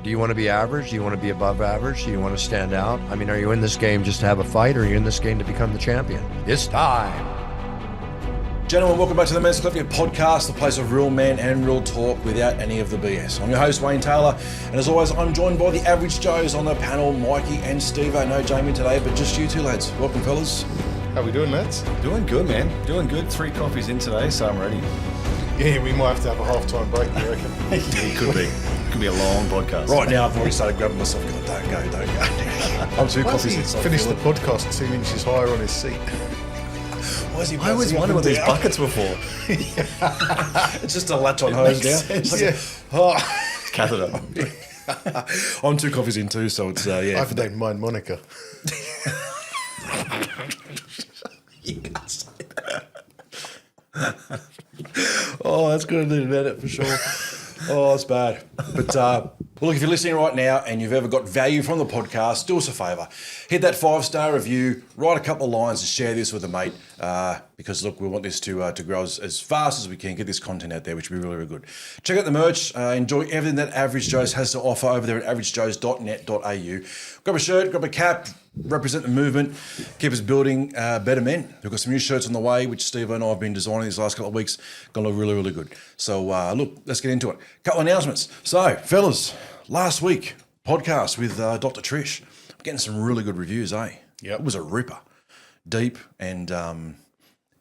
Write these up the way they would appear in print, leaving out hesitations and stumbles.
Do you want to be average? Do you want to be above average? Do you want to stand out? I mean, are you in this game just to have a fight, or are you in this game to become the champion? It's time. Gentlemen, welcome back to the Masculinity podcast, the place of real men and real talk without any of the BS. I'm your host, Wayne Taylor, and as always, I'm joined by the average Joes on the panel, Mikie and Stevo. No Jamie today, but just you two lads. Welcome, fellas. How we doing, lads? Doing good, man. Doing good. 3 coffees in today, so I'm ready. Yeah, we might have to have a half-time break, you reckon? It could be. It could be a long podcast. Right now, I've already started grabbing myself. Going, don't go. I'm 2 coffees in. Finished the podcast 2 inches higher on his seat. Why is he I always wondered what these buckets were for. It's just a latch-on hose now. Catheter. I'm 2 coffees in too, so it's, yeah. I don't mind Monica. Oh, that's going to need an edit for sure. Oh, that's bad. But look, if you're listening right now and you've ever got value from the podcast, do us a favour. Hit that 5-star review, write a couple of lines and share this with a mate because, look, we want this to grow as fast as we can, get this content out there, which would be really, really good. Check out the merch. Enjoy everything that Average Joe's has to offer over there at averagejoes.net.au. Grab a shirt, grab a cap, represent the movement, keep us building better men. We've got some new shirts on the way, which Stevo and I have been designing these last couple of weeks. Going to look really, really good. So, look, let's get into it. Couple of announcements. So, fellas, last week, podcast with Dr. Trish. I'm getting some really good reviews, eh? Yep. It was a ripper. Deep and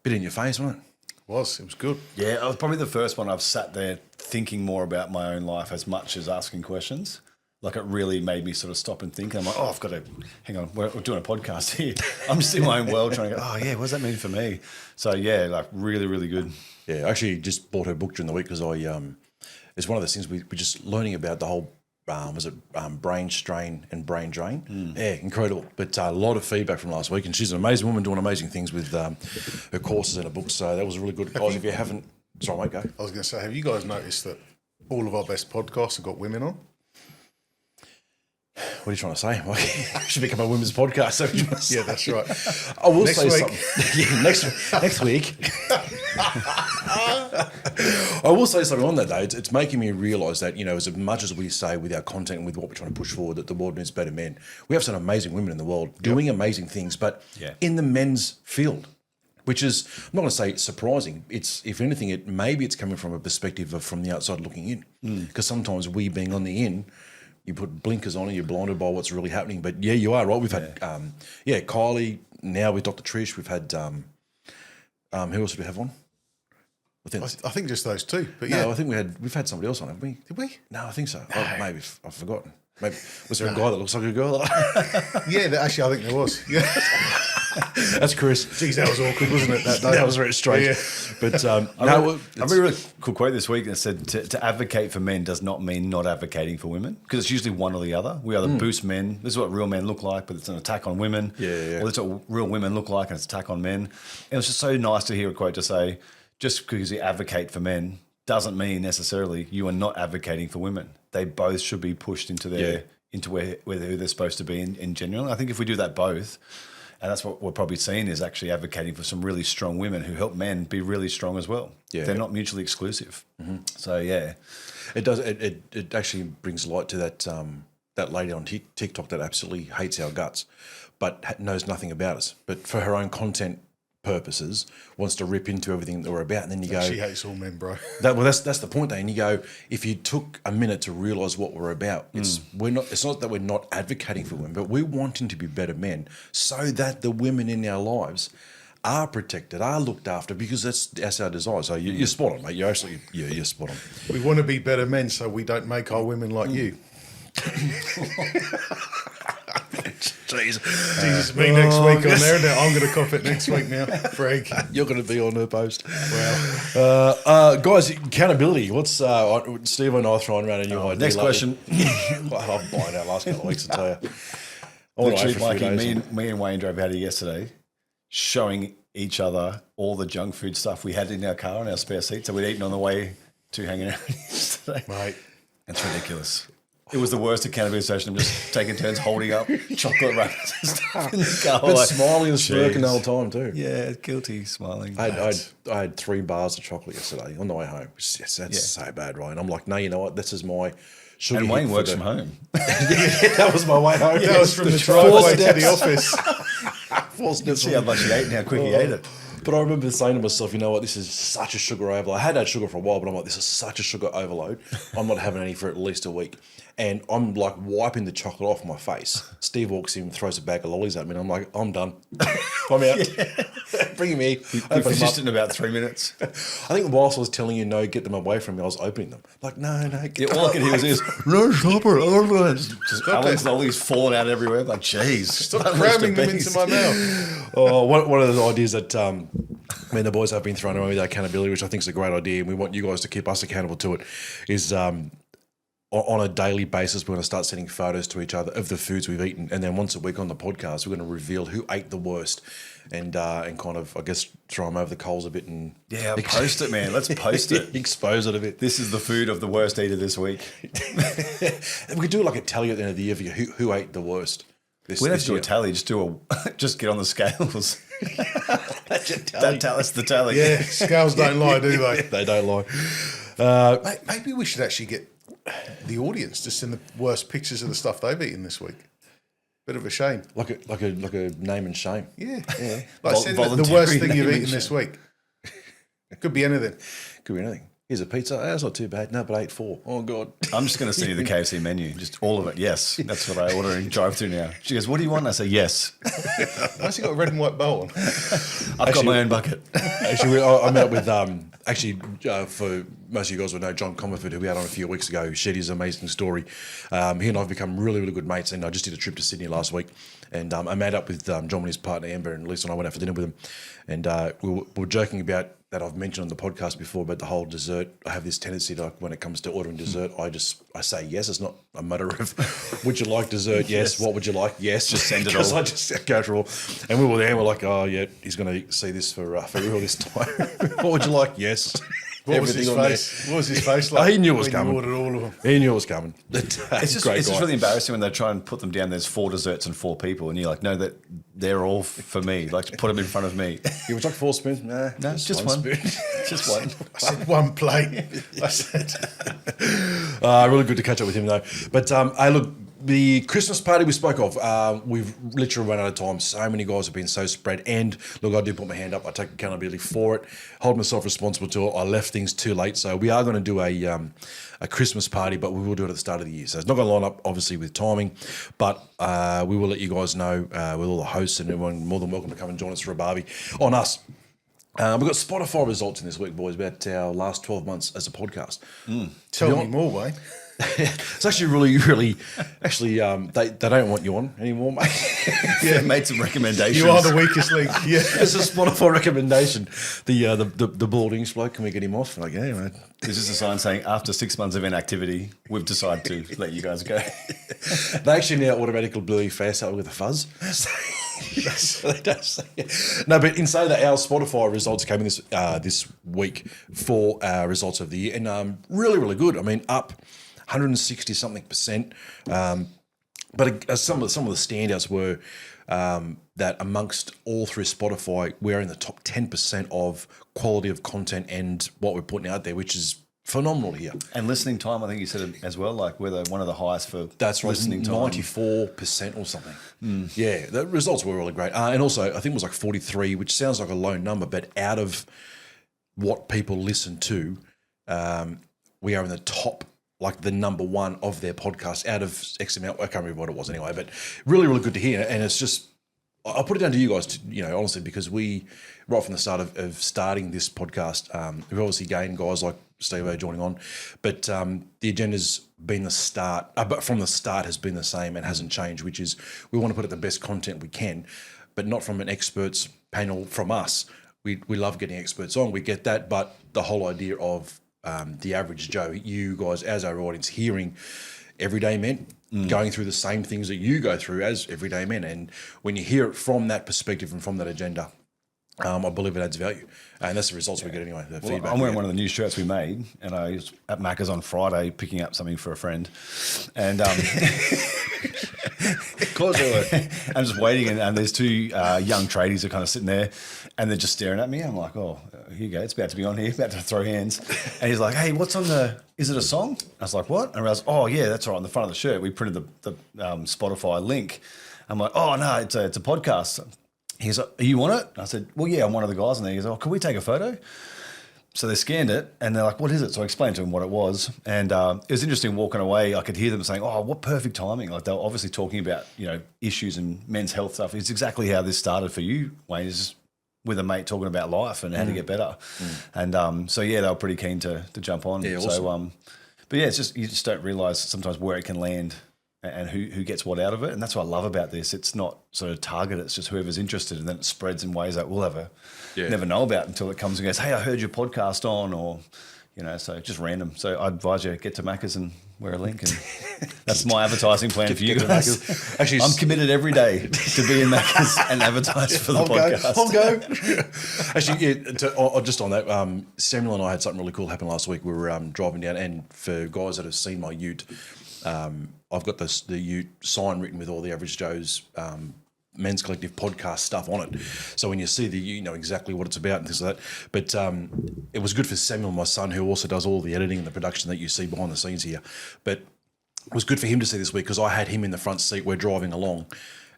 bit in your face, wasn't it? It was good. Yeah, it was probably the first one I've sat there thinking more about my own life as much as asking questions. Like, it really made me sort of stop and think. I'm like, I've got to, hang on, we're doing a podcast here. I'm just in my own world trying to go, what does that mean for me? So, yeah, like really, really good. Yeah, I actually just bought her book during the week because it's one of those things we're just learning about the whole, brain strain and brain drain. Yeah, incredible. But a lot of feedback from last week, and she's an amazing woman doing amazing things with her courses and her books. So that was really good. Guys, if you haven't, sorry, mate, go. I was going to say, have you guys noticed that all of our best podcasts have got women on? What are you trying to say? Well, I should become a women's podcast. So Yeah, that's right. I will Next say week. something. Yeah, next week. I will say something on that though. It's making me realise that, as much as we say with our content and with what we're trying to push forward, that the world needs better men. We have some amazing women in the world doing amazing things, but in the men's field, which is, I'm not going to say it's surprising. It's, if anything, maybe it's coming from a perspective of from the outside looking in, because sometimes we being on the in, you put blinkers on and you're blinded by what's really happening. But yeah, you are right. We've had, Kylie, now with Dr. Trish. We've had, who else did we have on? I think just those 2. But No, I think we've had somebody else on, haven't we? Did we? No, I think so. No. Oh, maybe I've forgotten. Maybe was there a guy that looks like a girl? Yeah, actually, I think there was. Yeah. That's Chris. Jeez, that was awkward, wasn't it, that day? That was very strange. Yeah. But I read a really cool quote this week that said to advocate for men does not mean not advocating for women, because it's usually one or the other. We either boost men. This is what real men look like, but it's an attack on women. Yeah. Or this is what real women look like, and it's an attack on men. And it was just so nice to hear a quote to say, just because you advocate for men doesn't mean necessarily you are not advocating for women. They both should be pushed into their where they're supposed to be in general. I think if we do that both, and that's what we're probably seeing, is actually advocating for some really strong women who help men be really strong as well. Yeah. They're not mutually exclusive. Mm-hmm. So, yeah. It does. It actually brings light to that lady on TikTok that absolutely hates our guts, but knows nothing about us. But for her own content purposes, wants to rip into everything that we're about, and then you go, she hates all men, bro. That's the point, though. And you go, if you took a minute to realise what we're about, it's not that we're not advocating for women, but we're wanting to be better men, so that the women in our lives are protected, are looked after, because that's our desire. So you're spot on, mate. You're absolutely you're spot on. We want to be better men, so we don't make our women like you. Jesus, me next week on there. Now I'm going to cop it next week now. Freak. You're going to be on her post. Wow. Guys, accountability. What's Steve and I throwing around a new idea? Next question. I've been out last couple of weeks, I tell you. Literally, Mikey, me and Wayne drove out here yesterday, showing each other all the junk food stuff we had in our car in our spare seats that we'd eaten on the way to hanging out yesterday. Mate. It's ridiculous. It was the worst accountability session. I'm just taking turns holding up chocolate wrappers and stuff in the car. But like, smiling and smirking the jeez. whole time too. Yeah, guilty, smiling. I had 3 bars of chocolate yesterday on the way home. Yes, that's so bad, Ryan. I'm like, no, you know what? This is my sugar. And hit Wayne for works the- from home. That was my way home. That was from the driveway to the office. Forced You see how much he ate and how quick he ate it. But I remember saying to myself, you know what, this is such a sugar overload. I had had sugar for a while, but I'm like, this is such a sugar overload. I'm not having any for at least a week. And I'm like wiping the chocolate off my face. Steve walks in, throws a bag of lollies at me, and I'm like, I'm done. I'm out. Bring him here. We Open them finished up. it in about 3 minutes. I think whilst I was telling you no, get them away from me, I was opening them. Like, no, get Yeah, them all I could hear was away. this, no, stop it. Just Alan's lollies falling out everywhere. Like, jeez. Stop cramming them into my mouth. Oh, one of the ideas that me and the boys have been throwing around with accountability, which I think is a great idea, and we want you guys to keep us accountable to it, is on a daily basis, we're going to start sending photos to each other of the foods we've eaten, and then once a week on the podcast, we're going to reveal who ate the worst, and kind of, I guess, throw them over the coals a bit and Post it, man. Let's post it. expose it a bit. This is the food of the worst eater this week. And we could do like a tally at the end of the year for who ate the worst. We don't have to do a tally. Just get on the scales. That's the tally. Yeah, scales don't lie, do they? They don't lie. Maybe we should actually get the audience to send the worst pictures of the stuff they've eaten this week. Bit of a shame. Like a name and shame. Yeah. Like send the voluntary worst thing name you've and eaten this week. Could be anything. Could be anything. Here's a pizza. Oh, that's not too bad. No, but I ate 4. Oh, God. I'm just going to send you the KFC menu. Just all of it. Yes. That's what I order in drive-through now. She goes, what do you want? I say, yes. Why has he got a red and white bowl on? I've got my own bucket. Actually, I met with, for most of you guys will know, John Comerford, who we had on a few weeks ago, who shared his amazing story. He and I have become really, really good mates, and I just did a trip to Sydney last week. And I met up with John and his partner, Amber, and Lisa and I went out for dinner with him. And we were joking about that I've mentioned on the podcast before about the whole dessert. I have this tendency to, when it comes to ordering dessert, I say yes. It's not a matter of, would you like dessert? Yes. What would you like? Yes. Just send it Because all. I just go through all. And we were there and we're like, oh, yeah, he's going to see this for real this time. What would you like? Yes. What was his face? What was his face like? He knew it was when coming. You ordered all of them. He knew it was coming. It's just really embarrassing when they try and put them down. There's 4 desserts and 4 people, and you're like, no, that they're all for me. Like, put them in front of me. You would like 4 spoons? Nah, No, just one. spoon. Just one. I said one plate. I said, Really good to catch up with him though. But hey, look, the Christmas party we spoke of, we've literally run out of time. So many guys have been so spread. And look, I do put my hand up. I take accountability for it. Hold myself responsible to it. I left things too late. So we are going to do a Christmas party, but we will do it at the start of the year. So it's not going to line up, obviously, with timing. But we will let you guys know with all the hosts and everyone more than welcome to come and join us for a barbie on us. We've got Spotify results in this week, boys, about our last 12 months as a podcast. tell me more, Wayne. It's actually really, they don't want you on anymore, mate. Yeah, made some recommendations. You are the weakest link. Yeah. It's a Spotify recommendation. The balding bloke, can we get him off? Like, yeah, mate. There's just a sign saying, after 6 months of inactivity, we've decided to let you guys go. They actually now automatically blew your face out with a fuzz. So they don't say it. No, but in saying that, our Spotify results came in this week for results of the year, and really good. I mean, up 160 something percent. But some of the standouts were that amongst all through Spotify, we're in the top 10% of quality of content and what we're putting out there, which is phenomenal here. And listening time, I think you said it as well, like we're one of the highest for That's right, listening time. 94% or something. Yeah, the results were really great. And also, I think it was like 43, which sounds like a low number, but out of what people listen to, we are in the top, like the number 1 of their podcast out of X amount. I can't remember what it was anyway, but really good to hear. And it's just, I'll put it down to you guys, honestly, because we, right from the start of starting this podcast, we've obviously gained guys like Stevo joining on, but the agenda's been the start, but from the start has been the same and hasn't changed, which is we want to put out the best content we can, but not from an experts panel from us. We love getting experts on, we get that, but the whole idea of the average Joe, you guys as our audience, hearing everyday men going through the same things that you go through as everyday men, and when you hear it from that perspective and from that agenda, I believe it adds value. And that's the results we get anyway, the Well, feedback. I'm wearing one of the new shirts we made, and I was at Macca's on Friday picking up something for a friend. And Of course I would. I'm just waiting, and there's two young tradies are kind of sitting there, and they're just staring at me. I'm like, oh, here you go. It's about to be on here, about to throw hands. And he's like, hey, what's on is it a song? I was like, what? And I realized, oh, yeah, that's right. On the front of the shirt, we printed the Spotify link. I'm like, oh, no, it's a podcast. He's like, are you on it? I said, well, yeah, I'm one of the guys. And he goes, oh, can we take a photo? So they scanned it and they're like, what is it? So I explained to them what it was. And it was interesting walking away. I could hear them saying, oh, what perfect timing. Like they were obviously talking about, issues and men's health stuff. It's exactly how this started for you, Wayne, is just with a mate talking about life and how to get better. And so, yeah, they were pretty keen to jump on. Yeah, awesome. So, but yeah, it's just, you just don't realise sometimes where it can land and who gets what out of it. And that's what I love about this. It's not sort of targeted. It's just whoever's interested, and then it spreads in ways that we'll never know about until it comes and goes, hey, I heard your podcast on, or, so just random. So I advise you, get to Macca's and wear a link. And that's my advertising plan for you. Get to Macca's. Actually, I'm committed every day to be in Macca's and advertise for the podcast. I'll go. Actually, yeah, just on that, Samuel and I had something really cool happen last week. We were driving down, and for guys that have seen my ute, I've got the ute sign written with all the Average Joe's Men's Collective podcast stuff on it. So when you see the ute, you know exactly what it's about and things like that. But it was good for Samuel, my son, who also does all the editing and the production that you see behind the scenes here. But it was good for him to see this week because I had him in the front seat. We're driving along,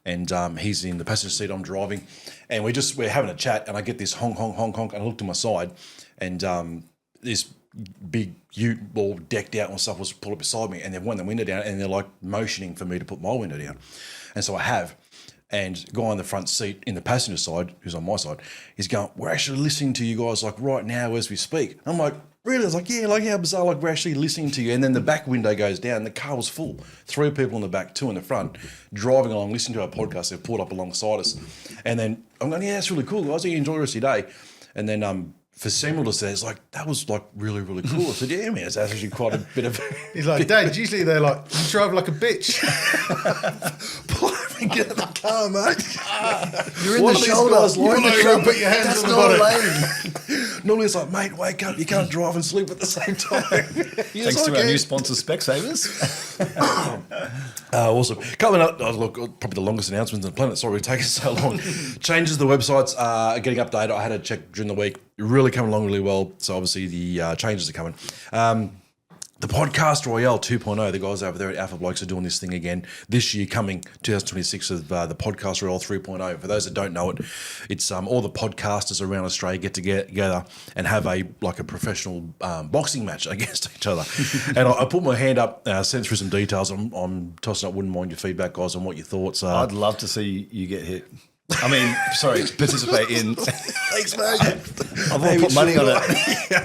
and he's in the passenger seat. I'm driving, and we're having a chat, and I get this honk, honk, honk, honk, and I look to my side, and this big ute all decked out and stuff was pulled up beside me, and they've wound the window down, and they're like motioning for me to put my window down. And so I have, and guy on the front seat in the passenger side, who's on my side, he's going, we're actually listening to you guys like right now as we speak. I'm like, really? I was like, yeah, like how bizarre, like we're actually listening to you. And then the back window goes down, the car was full. 3 people in the back, 2 in the front, driving along, listening to our podcast. They've pulled up alongside us. And then I'm going, yeah, that's really cool, guys. You enjoy the rest of your day. And then for Samuel to say, it's like, that was like really, really cool. I said, yeah, man, it's actually quite a bit of... He's like, Dad, usually they're like, you drive like a bitch. Pull over and get in the car, mate. You're in the shoulder. You want to go put your hands That's on the not bonnet. lane. Normally it's like, mate, wake up. You can't drive and sleep at the same time. Thanks to our new sponsor, Specsavers. Awesome. Coming up, look, probably the longest announcements on the planet. Sorry, it's taking so long. Changes to the websites are getting updated. I had a check during the week. Really coming along really well. So obviously the changes are coming. The Podcast Royale 2.0, the guys over there at Alpha Blokes are doing this thing again this year, coming 2026 of the Podcast Royale 3.0. For those that don't know it, it's all the podcasters around Australia get together and have a professional boxing match against each other. And I put my hand up, sent through some details. I'm tossing up, wouldn't mind your feedback, guys, on what your thoughts are. I'd love to see you get hit. I mean, sorry, participate in. Thanks, mate. I've all put money on it.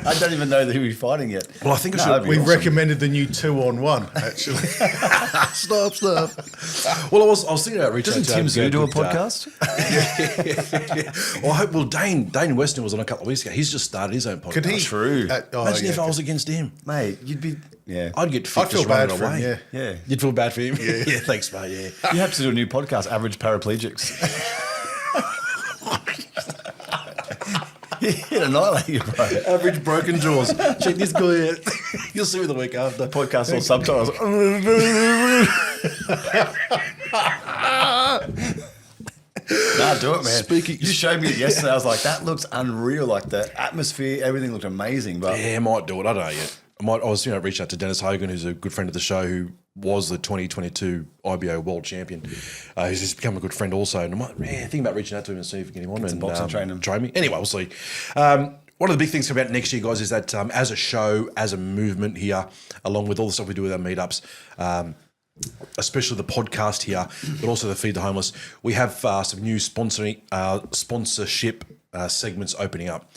I don't even know who we're fighting yet. Well, I think We recommended the new 2-on-1 actually. Stop. Well, I was thinking about reaching out Doesn't to Tim Zoo do a podcast? Well, I hope. Well, Dane Weston was on a couple of weeks ago. He's just started his own podcast. Could he? True. Imagine if I was against him, Mate, you'd be... Yeah. I'd get fit. I'd feel just bad running for away. him, Yeah. You'd feel bad for him. Yeah, thanks, mate. Yeah. You have to do a new podcast, Average Paraplegics. He'd annihilate you, bro. Average broken jaws. Check this guy out. You'll see me the week after. Podcast all subtitles. Nah, do it, man. You showed me it yesterday. I was like, that looks unreal. Like the atmosphere, everything looked amazing. But Yeah, I might do it. I don't know yet. I was reaching out to Dennis Hogan, who's a good friend of the show, who was the 2022 IBO world champion. He's just become a good friend also. And I might think about reaching out to him and see if we can get him on and boxing train me. Anyway, we'll see. One of the big things about next year, guys, is that as a show, as a movement here, along with all the stuff we do with our meetups, especially the podcast here, but also the Feed the Homeless, we have some new sponsorship segments opening up.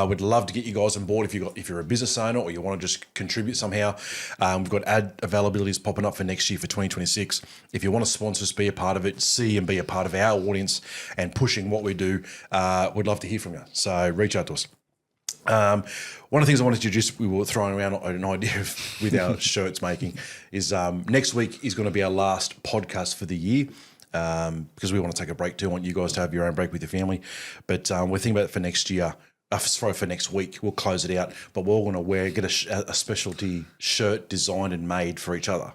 We'd love to get you guys on board if you're a business owner or you want to just contribute somehow. We've got ad availabilities popping up for next year for 2026. If you want to sponsor us, be a part of it, see and be a part of our audience and pushing what we do, we'd love to hear from you. So reach out to us. One of the things I wanted to introduce, we were throwing around an idea with our shirts making, is next week is going to be our last podcast for the year. because we want to take a break too. I want you guys to have your own break with your family. But we're thinking about it for next year. For next week. We'll close it out. But we're all going to get a specialty shirt designed and made for each other.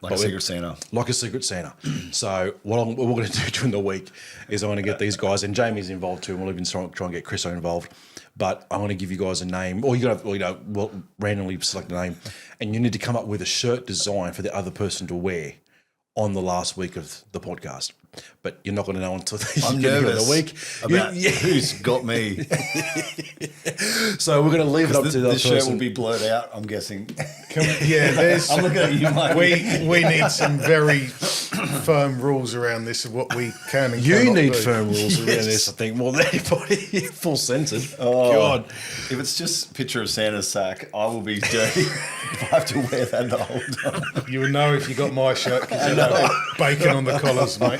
Like a Secret Santa. Like a Secret Santa. So what we're going to do during the week is I'm going to get these guys, and Jamie's involved too, and we'll even try and get Chris involved. But I'm going to give you guys a name, or we'll randomly select a name, and you need to come up with a shirt design for the other person to wear on the last week of the podcast. But you're not going to know until I'm the nervous week. about who's got me. So we're going to leave it up to the This person. shirt will be blurred out, I'm guessing. There's. I'm looking at you, mate. We need some very firm rules around this of what we can and You cannot need do. firm rules around this, I think, more than anybody. Full censored. Oh, God. If it's just a picture of Santa's sack, I will be dirty if I have to wear that the whole time. You will know if you got my shirt because you'll have bacon on the collars, mate.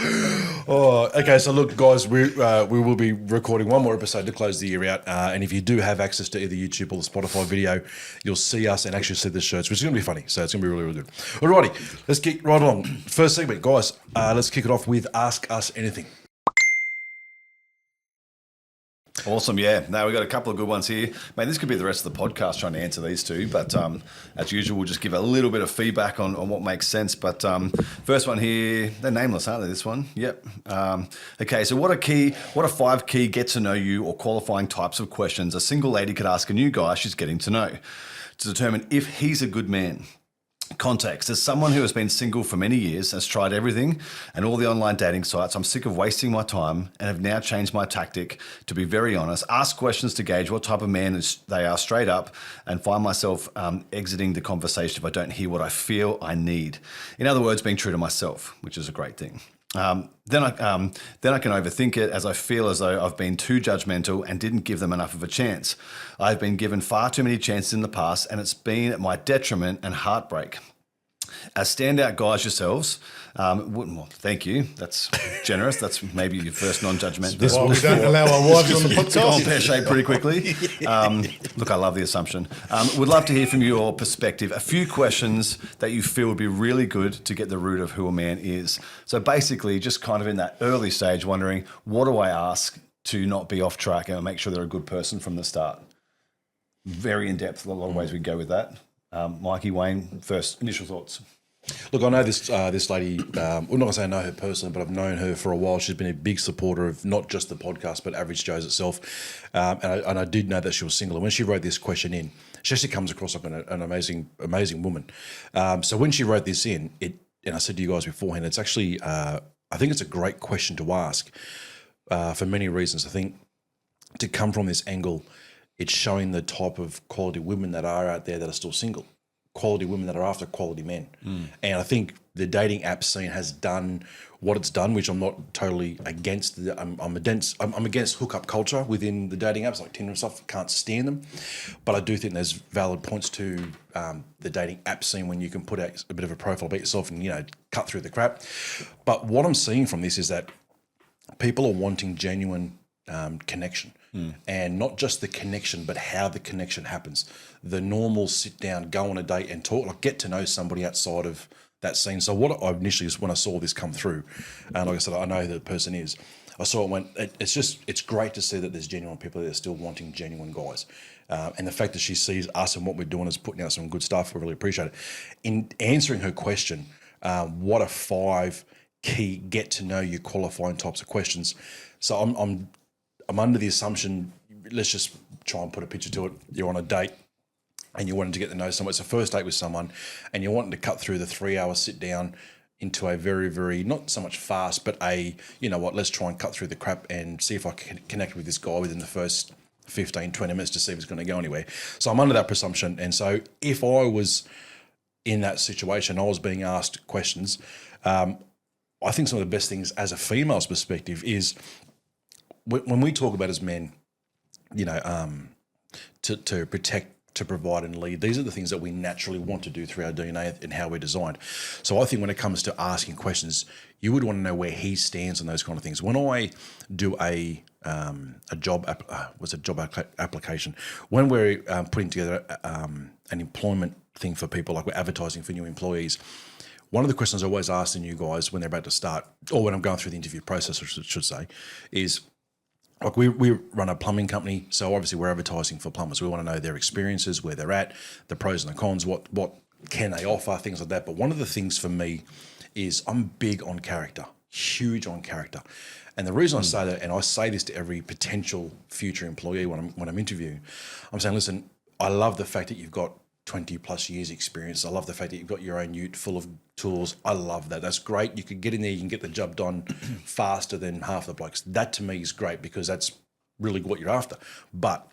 Oh, okay. So look, guys, we will be recording one more episode to close the year out. And if you do have access to either YouTube or the Spotify video, you'll see us and actually see the shirts, which is going to be funny. So it's going to be really, really good. Alrighty, let's get right along. First segment, guys. Let's kick it off with Ask Us Anything. Awesome, yeah. Now we've got a couple of good ones here. Man, this could be the rest of the podcast trying to answer these two, but as usual, we'll just give a little bit of feedback on what makes sense. But first one here, they're nameless, aren't they, this one? Yep. Okay, so what are 5 key get to know you or qualifying types of questions a single lady could ask a new guy she's getting to know to determine if he's a good man? Context. As someone who has been single for many years, has tried everything and all the online dating sites, I'm sick of wasting my time and have now changed my tactic to be very honest, ask questions to gauge what type of man they are straight up, and find myself exiting the conversation if I don't hear what I feel I need. In other words, being true to myself, which is a great thing. Then I can overthink it as I feel as though I've been too judgmental and didn't give them enough of a chance. I've been given far too many chances in the past, and it's been at my detriment and heartbreak. As standout guys yourselves, well, thank you. That's generous. That's maybe your first non-judgmental. Well, we don't allow our wives on the Gone podcast. pear-shaped pretty quickly. Look, I love the assumption. Would love to hear from your perspective. A few questions that you feel would be really good to get the root of who a man is. So basically, just kind of in that early stage, wondering, what do I ask to not be off track and make sure they're a good person from the start? Very in-depth, a lot of ways we can go with that. Mikey, Wayne, first initial thoughts. Look, I know this lady. I'm not going to say I know her personally, but I've known her for a while. She's been a big supporter of not just the podcast, but Average Joe's itself. And I did know that she was single. And when she wrote this question in, she actually comes across like an amazing woman. So when she wrote this in, and I said to you guys beforehand, it's actually, I think it's a great question to ask for many reasons. I think to come from this angle, it's showing the type of quality women that are out there that are still single. Quality women that are after quality men. And I think the dating app scene has done what it's done, which I'm not totally against. I'm against hookup culture within the dating apps like Tinder and stuff. Can't stand them. But I do think there's valid points to the dating app scene when you can put out a bit of a profile about yourself and, cut through the crap. But what I'm seeing from this is that people are wanting genuine connection. And not just the connection, but how the connection happens. The normal sit down, go on a date and talk, like get to know somebody outside of that scene. So what I initially, when I saw this come through, and like I said, I know who the person is, I saw it went, it's great to see that there's genuine people that are still wanting genuine guys. And the fact that she sees us and what we're doing is putting out some good stuff, we really appreciate it. In answering her question, what are 5 key get to know you qualifying types of questions? So I'm under the assumption, let's just try and put a picture to it. You're on a date and you're wanting to get to know someone. It's a first date with someone and you're wanting to cut through the 3-hour sit down into a very, very, not so much fast, but let's try and cut through the crap and see if I can connect with this guy within the first 15, 20 minutes to see if it's going to go anywhere. So I'm under that presumption. And so if I was in that situation, I was being asked questions, I think some of the best things as a female's perspective is when we talk about as men, to protect, to provide and lead, these are the things that we naturally want to do through our DNA and how we're designed. So I think when it comes to asking questions, you would want to know where he stands on those kind of things. When I do a job application, when we're putting together an employment thing for people, like we're advertising for new employees, one of the questions I always ask in you guys when they're about to start, or when I'm going through the interview process, I should say, is like we run a plumbing company, so obviously we're advertising for plumbers. We want to know their experiences, where they're at, the pros and the cons, what can they offer, things like that. But one of the things for me is I'm big on character, huge on character. And the reason I say that, and I say this to every potential future employee when I'm interviewing, I'm saying, listen, I love the fact that you've got 20 plus years experience. I love the fact that you've got your own ute full of tools. I love that. That's great. You could get in there, you can get the job done faster than half the blokes. That to me is great because that's really what you're after. But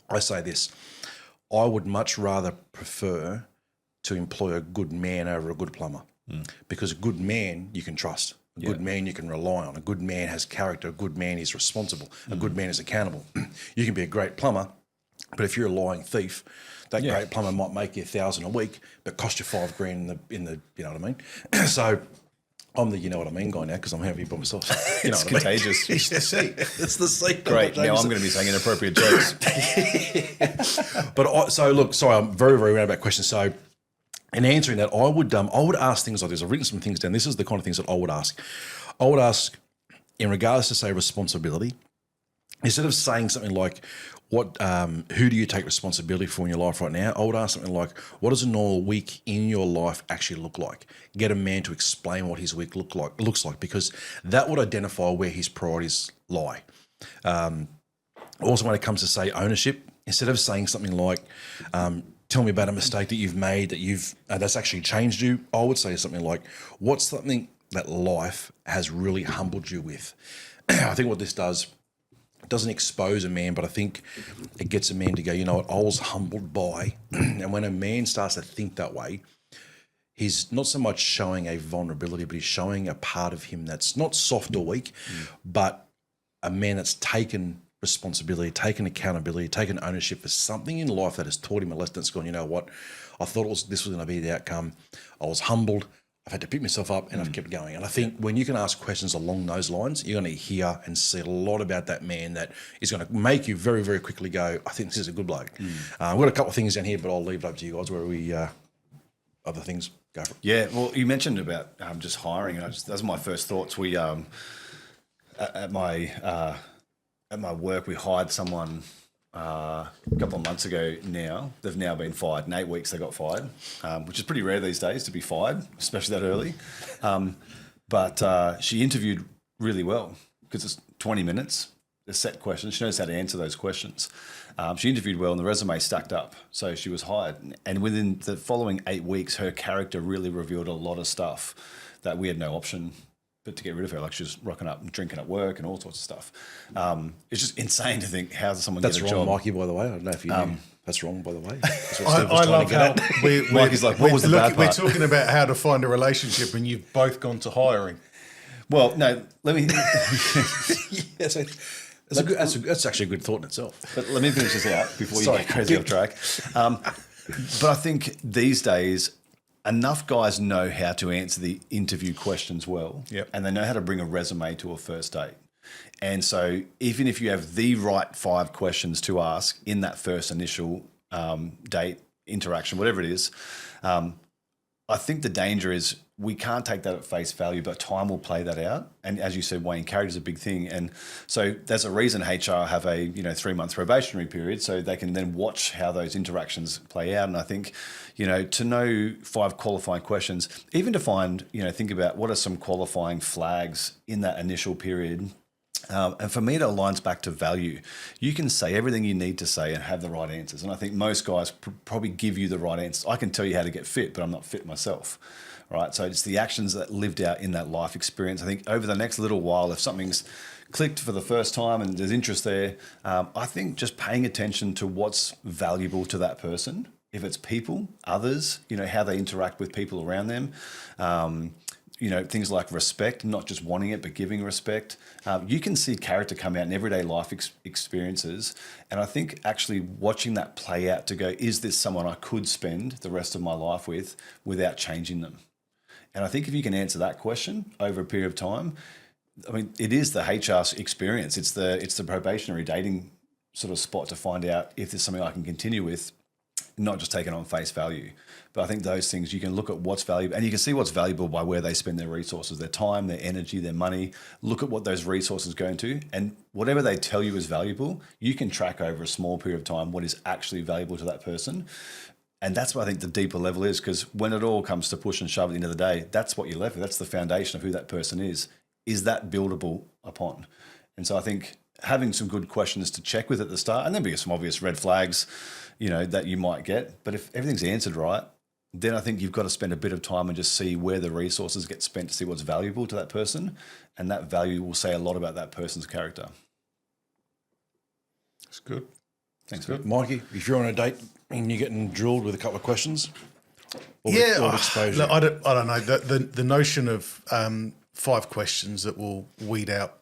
I say this, I would much rather prefer to employ a good man over a good plumber because a good man you can trust. A good man you can rely on. A good man has character. A good man is responsible. A good man is accountable. You can be a great plumber, but if you're a lying thief, that great plumber might make you $1,000 a week, but cost you $5,000 in the you know what I mean? So I'm the you know what I mean guy now because I'm happy by myself. You know It's what I mean? contagious. It's the seat. It's the seat. Great. Now I'm going to be saying inappropriate jokes. But I'm very, very roundabout question. So in answering that, I would ask things like this. I've written some things down. This is the kind of things that I would ask. I would ask in regards to, say, responsibility, instead of saying something like, who do you take responsibility for in your life right now? I would ask something like, what does a normal week in your life actually look like? Get a man to explain what his week looks like, because that would identify where his priorities lie. Also, when it comes to, say, ownership, instead of saying something like, tell me about a mistake that you've made that's actually changed you, I would say something like, what's something that life has really humbled you with? I think what this does, it doesn't expose a man, but I think it gets a man to go, you know what, I was humbled by. And when a man starts to think that way, he's not so much showing a vulnerability, but he's showing a part of him that's not soft or weak, but a man that's taken responsibility, taken accountability, taken ownership for something in life that has taught him a lesson that's gone, you know what, I thought this was going to be the outcome. I was humbled. I've had to pick myself up and I've kept going. And I think when you can ask questions along those lines, you're going to hear and see a lot about that man that is going to make you very, very quickly go, I think this is a good bloke. We've got a couple of things down here, but I'll leave it up to you guys where we, other things, go for it. Yeah, well, you mentioned about just hiring. Those are my first thoughts. We, at my work, we hired someone a couple of months ago now. They've now been fired. In 8 weeks, they got fired, which is pretty rare these days to be fired, especially that early. But she interviewed really well because it's 20 minutes. They're set questions. She knows how to answer those questions. She interviewed well and the resume stacked up. So she was hired. And within the following 8 weeks, her character really revealed a lot of stuff that we had no option but to get rid of her. Like she was rocking up and drinking at work and all sorts of stuff. It's just insane to think, how does someone get a job? That's wrong, Mikey, by the way. I don't know if you knew. That's wrong, by the way. I love how Mikey's like, what was the bad we're part? talking about how to find a relationship and you've both gone to hiring. Well, no, let me... Yes, that's actually a good thought in itself. But let me finish this out before you get crazy off track. But I think these days, enough guys know how to answer the interview questions well, and they know how to bring a resume to a first date. And so even if you have the right 5 questions to ask in that first initial date, interaction, whatever it is, I think the danger is we can't take that at face value, but time will play that out. And as you said, Wayne, character is a big thing. And so there's a reason HR have a 3-month probationary period, so they can then watch how those interactions play out. And I think, to know 5 qualifying questions, even to find, think about what are some qualifying flags in that initial period. And for me, it aligns back to value. You can say everything you need to say and have the right answers. And I think most guys probably give you the right answers. I can tell you how to get fit, but I'm not fit myself. Right. So it's the actions that lived out in that life experience. I think over the next little while, if something's clicked for the first time and there's interest there, I think just paying attention to what's valuable to that person. If it's people, others, how they interact with people around them. Things like respect, not just wanting it, but giving respect. You can see character come out in everyday life experiences. And I think actually watching that play out to go, is this someone I could spend the rest of my life with without changing them? And I think if you can answer that question over a period of time, I mean, it is the HR experience. It's the probationary dating sort of spot to find out if there's something I can continue with. not just taken on face value. But I think those things, you can look at what's valuable, and you can see what's valuable by where they spend their resources, their time, their energy, their money. Look at what those resources go into, and whatever they tell you is valuable, you can track over a small period of time what is actually valuable to that person. And that's what I think the deeper level is, because when it all comes to push and shove at the end of the day, that's what you're left with. That's the foundation of who that person is. Is that buildable upon? And so I think having some good questions to check with at the start, and then be some obvious red flags, that you might get. But if everything's answered right, then I think you've got to spend a bit of time and just see where the resources get spent to see what's valuable to that person. And that value will say a lot about that person's character. That's good. Thanks, Good. Mikey, if you're on a date and you're getting drilled with a couple of questions, what would expose you? Look, I don't know. The notion of 5 questions that will weed out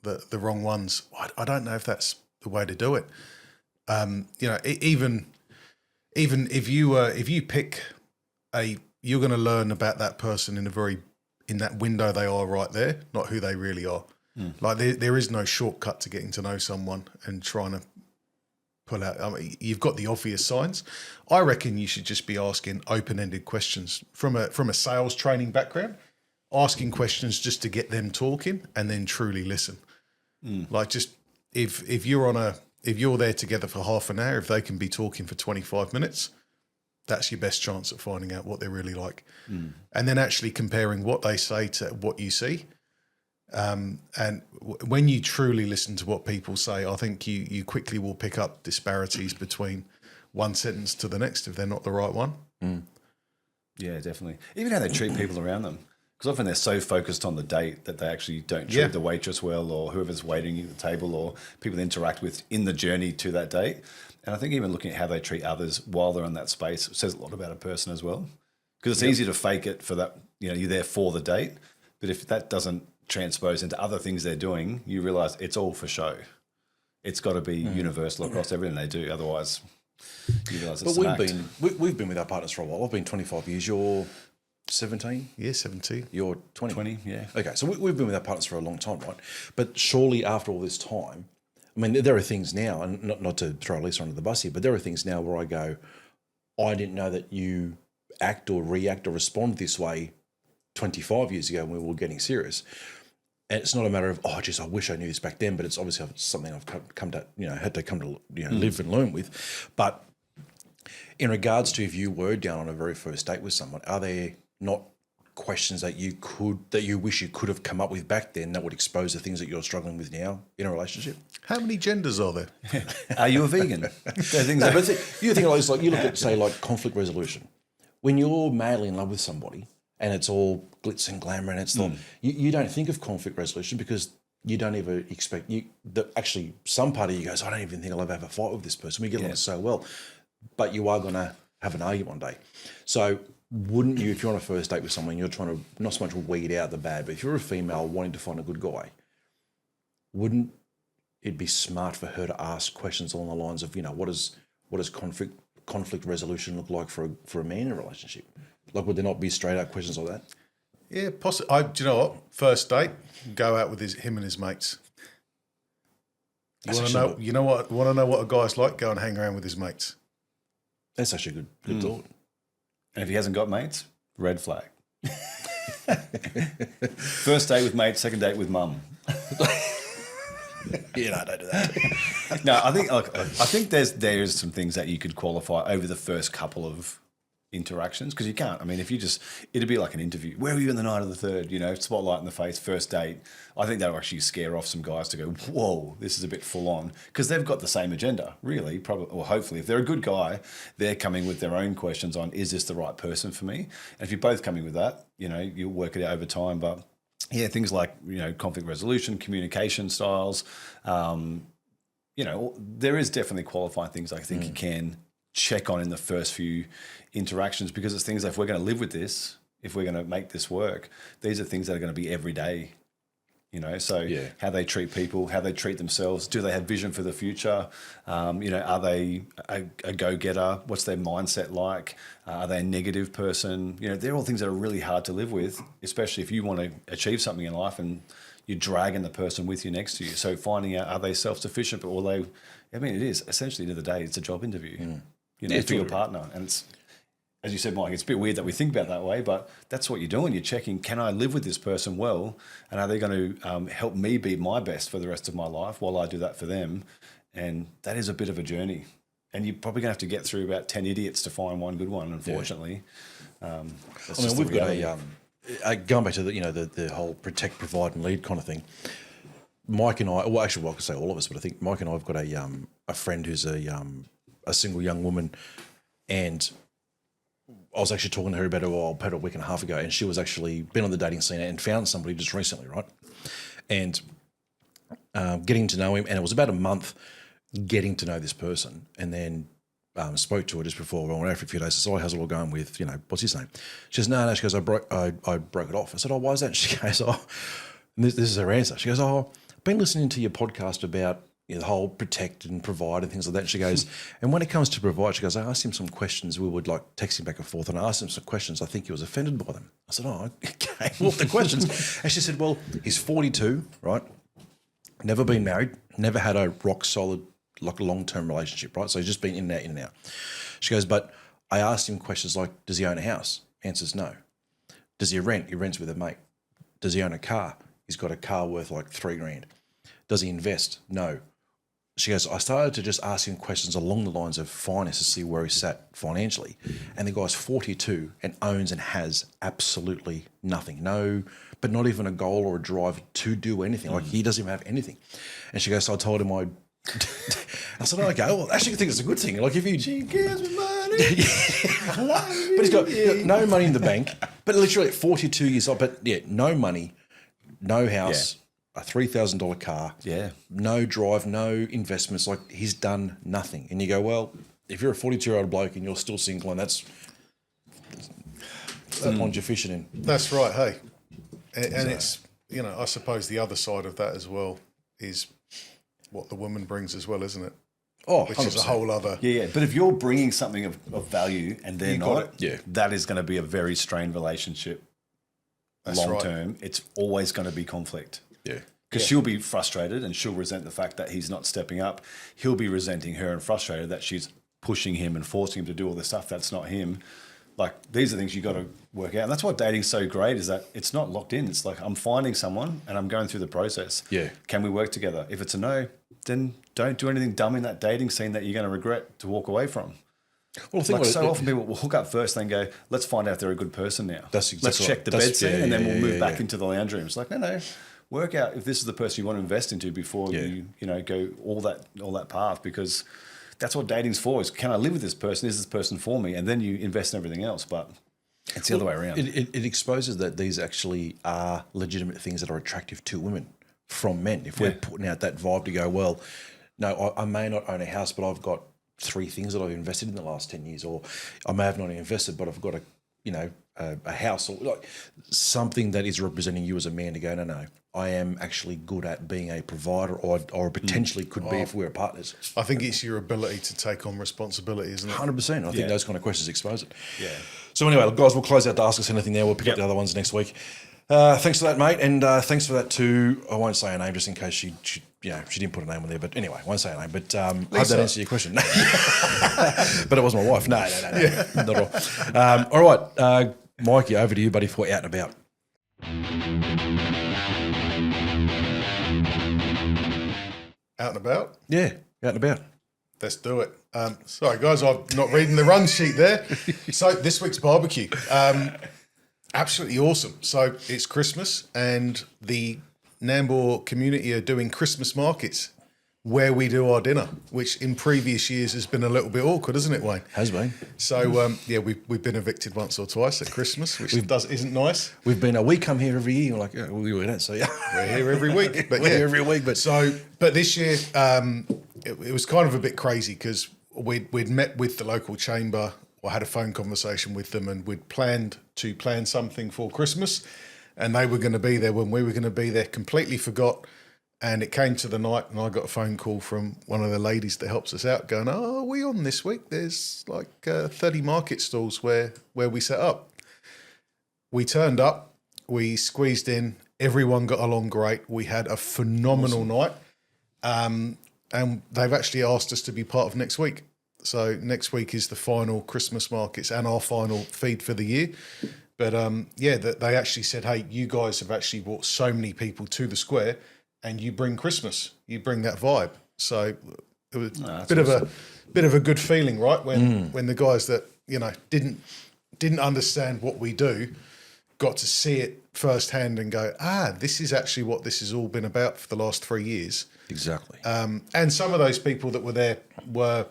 the wrong ones, I don't know if that's the way to do it. Even if you pick you're going to learn about that person in that window they are right there, not who they really are. Like there is no shortcut to getting to know someone and trying to pull out. I mean, you've got the obvious signs. I reckon you should just be asking open-ended questions from a sales training background, asking questions just to get them talking and then truly listen. Like just if you're there together for half an hour, if they can be talking for 25 minutes, that's your best chance at finding out what they're really like. And then actually comparing what they say to what you see. And when you truly listen to what people say, I think you quickly will pick up disparities between one sentence to the next if they're not the right one. Yeah, definitely. Even how they treat people around them. Because often they're so focused on the date that they actually don't treat the waitress well, or whoever's waiting at the table, or people they interact with in the journey to that date. And I think even looking at how they treat others while they're in that space says a lot about a person as well. Because it's easy to fake it for that, you're there for the date. But if that doesn't transpose into other things they're doing, you realise it's all for show. It's got to be universal across everything they do. Otherwise, you realise it's an act. We've been with our partners for a while. I've been 25 years. You're 17? Yeah, 17. You're 20? 20, yeah. Okay, so we've been with our partners for a long time, right? But surely after all this time, I mean, there are things now, and not to throw Lisa under the bus here, but there are things now where I go, I didn't know that you act or react or respond this way 25 years ago when we were getting serious. And it's not a matter of, I wish I knew this back then, but it's obviously something I've had to come to live and learn with. But in regards to if you were down on a very first date with someone, are there not questions that you wish you could have come up with back then that would expose the things that you're struggling with now in a relationship? How many genders are there? Are you a vegan? You think like you look at, say, like conflict resolution. When you're madly in love with somebody and it's all glitz and glamour and it's you don't think of conflict resolution because you don't ever expect actually some part of you goes, I don't even think I'll ever have a fight with this person. We get along so well, but you are going to have an argument one day. So wouldn't you, if you're on a first date with someone, you're trying to not so much weed out the bad, but if you're a female wanting to find a good guy, wouldn't it be smart for her to ask questions along the lines of, what does conflict resolution look like for a man in a relationship? Like, would there not be straight out questions like that? Yeah, possibly. Do you know what? First date, go out with him and his mates. You want to know? You know what? Want to know what a guy's like? Go and hang around with his mates. That's actually a good thought. And if he hasn't got mates, red flag. First date with mates, second date with mum. Don't do that. No, I think there's some things that you could qualify over the first couple of interactions, because you can't. I mean, if you it'd be like an interview. Where were you on the night of the third? Spotlight in the face, first date. I think that'll actually scare off some guys to go, whoa, this is a bit full on, because they've got the same agenda, really, probably, or hopefully. If they're a good guy, they're coming with their own questions on, is this the right person for me? And if you're both coming with that, you'll work it out over time. But yeah, things like, conflict resolution, communication styles, there is definitely qualifying things I think you can check on in the first few interactions, because it's things like, if we're going to live with this, if we're going to make this work, these are things that are going to be every day, how they treat people, how they treat themselves, do they have vision for the future, are they a go-getter, what's their mindset like, are they a negative person, they're all things that are really hard to live with, especially if you want to achieve something in life and you're dragging the person with you next to you. So finding out, are they self-sufficient, but it is essentially, at the end of the day, it's a job interview. you know, Yeah, for your totally. partner. And it's, as you said, Mike, it's a bit weird that we think about that way, but that's what you're doing. You're checking, can I live with this person well? And are they going to help me be my best for the rest of my life while I do that for them? And that is a bit of a journey. And you're probably going to have to get through about 10 idiots to find one good one, unfortunately. That's just the we've got reality. going back to the whole protect, provide, and lead kind of thing. Mike and I, well, actually, I could say all of us, but I think Mike and I have got a friend who's a single young woman, and I was actually talking to her about it about a week and a half ago, and she was actually been on the dating scene and found somebody just recently, right? And getting to know him, and it was about a month getting to know this person, and then spoke to her just before we went out for a few days. I said, "Oh, how's it all going with, what's his name?" She goes, "No." She goes, I broke it off." I said, "Oh, why is that?" She goes, "Oh," and this is her answer. She goes, "Oh, I've been listening to your podcast about the whole protect and provide and things like that." And she goes, "And when it comes to provide," she goes, "I asked him some questions. We would like text him back and forth, and I asked him some questions. I think he was offended by them." I said, "Oh, okay. What were the questions?" And she said, "Well, he's 42, right? Never been married, never had a rock solid, like a long-term relationship, right? So he's just been in and out. She goes, "But I asked him questions like, does he own a house?" Answers no. "Does he rent?" He rents with a mate. "Does he own a car?" He's got a car worth like $3,000. "Does he invest?" No. She goes, "I started to just ask him questions along the lines of finance to see where he sat financially. And the guy's 42 and owns and has absolutely nothing. No, but not even a goal or a drive to do anything. Like he doesn't even have anything." And she goes, "So I told him I said, "Okay, well, actually, I think it's a good thing. Like if you..." She gives me money. But he's got no money in the bank, but literally at 42 years old, but yeah, no money, no house, a $3,000 car, no drive, no investments. Like he's done nothing. And you go, well, if you're a 42-year-old bloke and you're still single, and that's the pond you're fishing in. That's right, hey. And it's, I suppose the other side of that as well is what the woman brings as well, isn't it? Oh, which is a whole other... Yeah. But if you're bringing something of value and they're not, Yeah. that is going to be a very strained relationship long right. term. It's always going to be conflict. Yeah. Because she'll be frustrated and she'll resent the fact that he's not stepping up. He'll be resenting her and frustrated that she's pushing him and forcing him to do all this stuff that's not him. Like, these are things you got to work out. And that's why dating's so great, is that it's not locked in. It's like I'm finding someone and I'm going through the process. Yeah. Can we work together? If it's a no, then don't do anything dumb in that dating scene that you're going to regret to walk away from. Well, I think Like often people will hook up first, then go, let's find out if they're a good person now. That's exactly Let's check the right. bed scene and then we'll move back yeah. into the lounge room. It's like, no. Work out if this is the person you want to invest into before you go all that path, because that's what dating's for. Is can I live with this person? Is this person for me? And then you invest in everything else. But it's the other way around. It exposes that these actually are legitimate things that are attractive to women from men. If we're putting out that vibe to go, well, no, I may not own a house, but I've got 3 things that I've invested in the last 10 years, or I may have not invested, but I've got a house, or like something that is representing you as a man to go, no, I am actually good at being a provider, or potentially could be if we were partners. I think it's your ability to take on responsibility, isn't it? 100%. I think those kind of questions expose it. Yeah. So anyway, guys, we'll close out the Ask Us Anything there. We'll pick up the other ones next week. Thanks for that, mate, and thanks for that to, I won't say her name just in case she didn't put a name on there, but anyway, I won't say her name, but I hope that answers your question. But it was my wife. No, not at all. All right, Mikey, over to you, buddy, for Out and About. Out and about? Yeah, Out and About. Let's do it. Sorry, guys, I'm not reading the run sheet there. So this week's barbecue, absolutely awesome. So it's Christmas, and the Nambour community are doing Christmas markets where we do our dinner, which in previous years has been a little bit awkward, hasn't it, Wayne? Has been. So we've been evicted once or twice at Christmas, which isn't nice. We've been, we come here every year. We're like, we don't see you. We're here every week, but We're here every week, but but this year it was kind of a bit crazy because we'd met with the local chamber, or had a phone conversation with them, and we'd planned to plan something for Christmas, and they were going to be there when we were going to be there. Completely forgot, and it came to the night, and I got a phone call from one of the ladies that helps us out, going, "Oh, are we on this week? There's like 30 market stalls where we set up." We turned up, we squeezed in, everyone got along great. We had a phenomenal night. And they've actually asked us to be part of next week. So next week is the final Christmas markets and our final feed for the year. But they actually said, hey, you guys have actually brought so many people to the square, and you bring Christmas, you bring that vibe. So it was a bit of a good feeling, right? When the guys that didn't understand what we do got to see it firsthand and go, this is actually what this has all been about for the last 3 years. Exactly. And some of those people that were there were,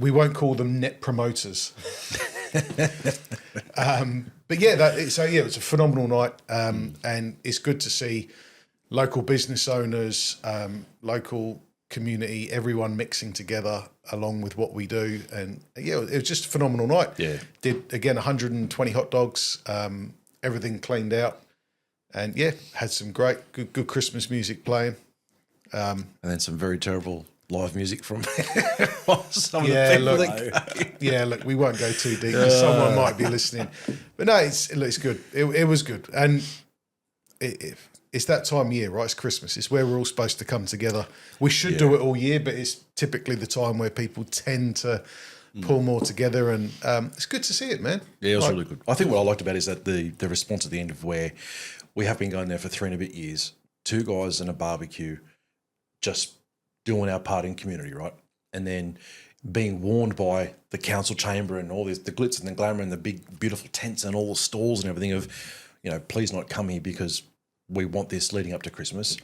we won't call them net promoters. But it was a phenomenal night, and it's good to see local business owners, local community, everyone mixing together along with what we do. And it was just a phenomenal night. Yeah. Did again 120 hot dogs, everything cleaned out, and had some great good Christmas music playing. And then some very terrible live music from some of the people. Look, we won't go too deep because someone might be listening. But no, it's good. It was good. And it's that time of year, right? It's Christmas. It's where we're all supposed to come together. We should do it all year, but it's typically the time where people tend to pull more together, and it's good to see it, man. Yeah, it was really good. I think what I liked about it is that the response at the end of where we have been going there for 3 and a bit years, 2 guys and a barbecue, just doing our part in community, right? And then being warned by the council chamber and all this, the glitz and the glamour and the big, beautiful tents and all the stalls and everything of, please not come here because we want this leading up to Christmas.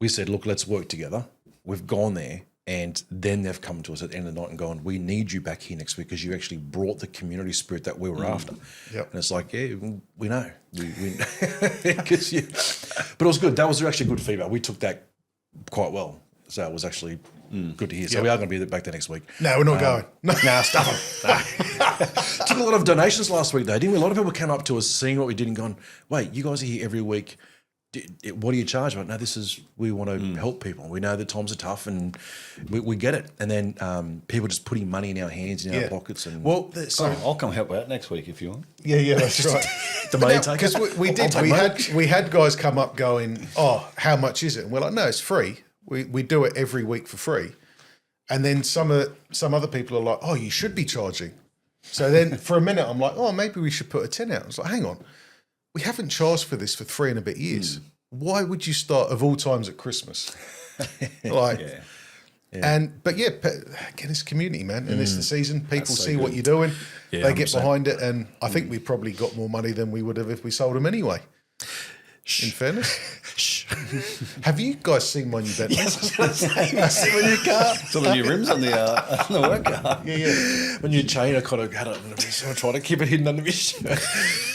We said, look, let's work together. We've gone there, and then they've come to us at the end of the night and gone, we need you back here next week because you actually brought the community spirit that we were after. Yep. And it's like, we know. We but it was good. That was actually good feedback. We took that quite well. So it was actually good to hear. So we are going to be back there next week. No, we're not going. Nah, stuff them. Took a lot of donations last week, though, didn't we? A lot of people came up to us seeing what we did and gone, wait, you guys are here every week. What do you charge? Like, no, we want to help people. We know that times are tough, and we get it. And then people just putting money in our hands, in our pockets. And I'll come help out next week if you want. Yeah, that's right. The money taker. Because we had guys come up going, how much is it? And we're like, no, it's free. We do it every week for free. And then some other people are like, you should be charging. So then for a minute, I'm like, maybe we should put a 10 out. I was like, hang on. We haven't charged for this for 3 and a bit years. Why would you start of all times at Christmas? But again, it's community, man. And it's the season. People see what you're doing. Yeah, they get 100%. Behind it. And I think we probably got more money than we would have if we sold them anyway. In fairness. Have you guys seen my new Bentley? Yes, I was going to say, I see my new car. So the new rims on the work car. Yeah. My new chain, I kind of had it. I'm trying to keep it hidden under my shirt.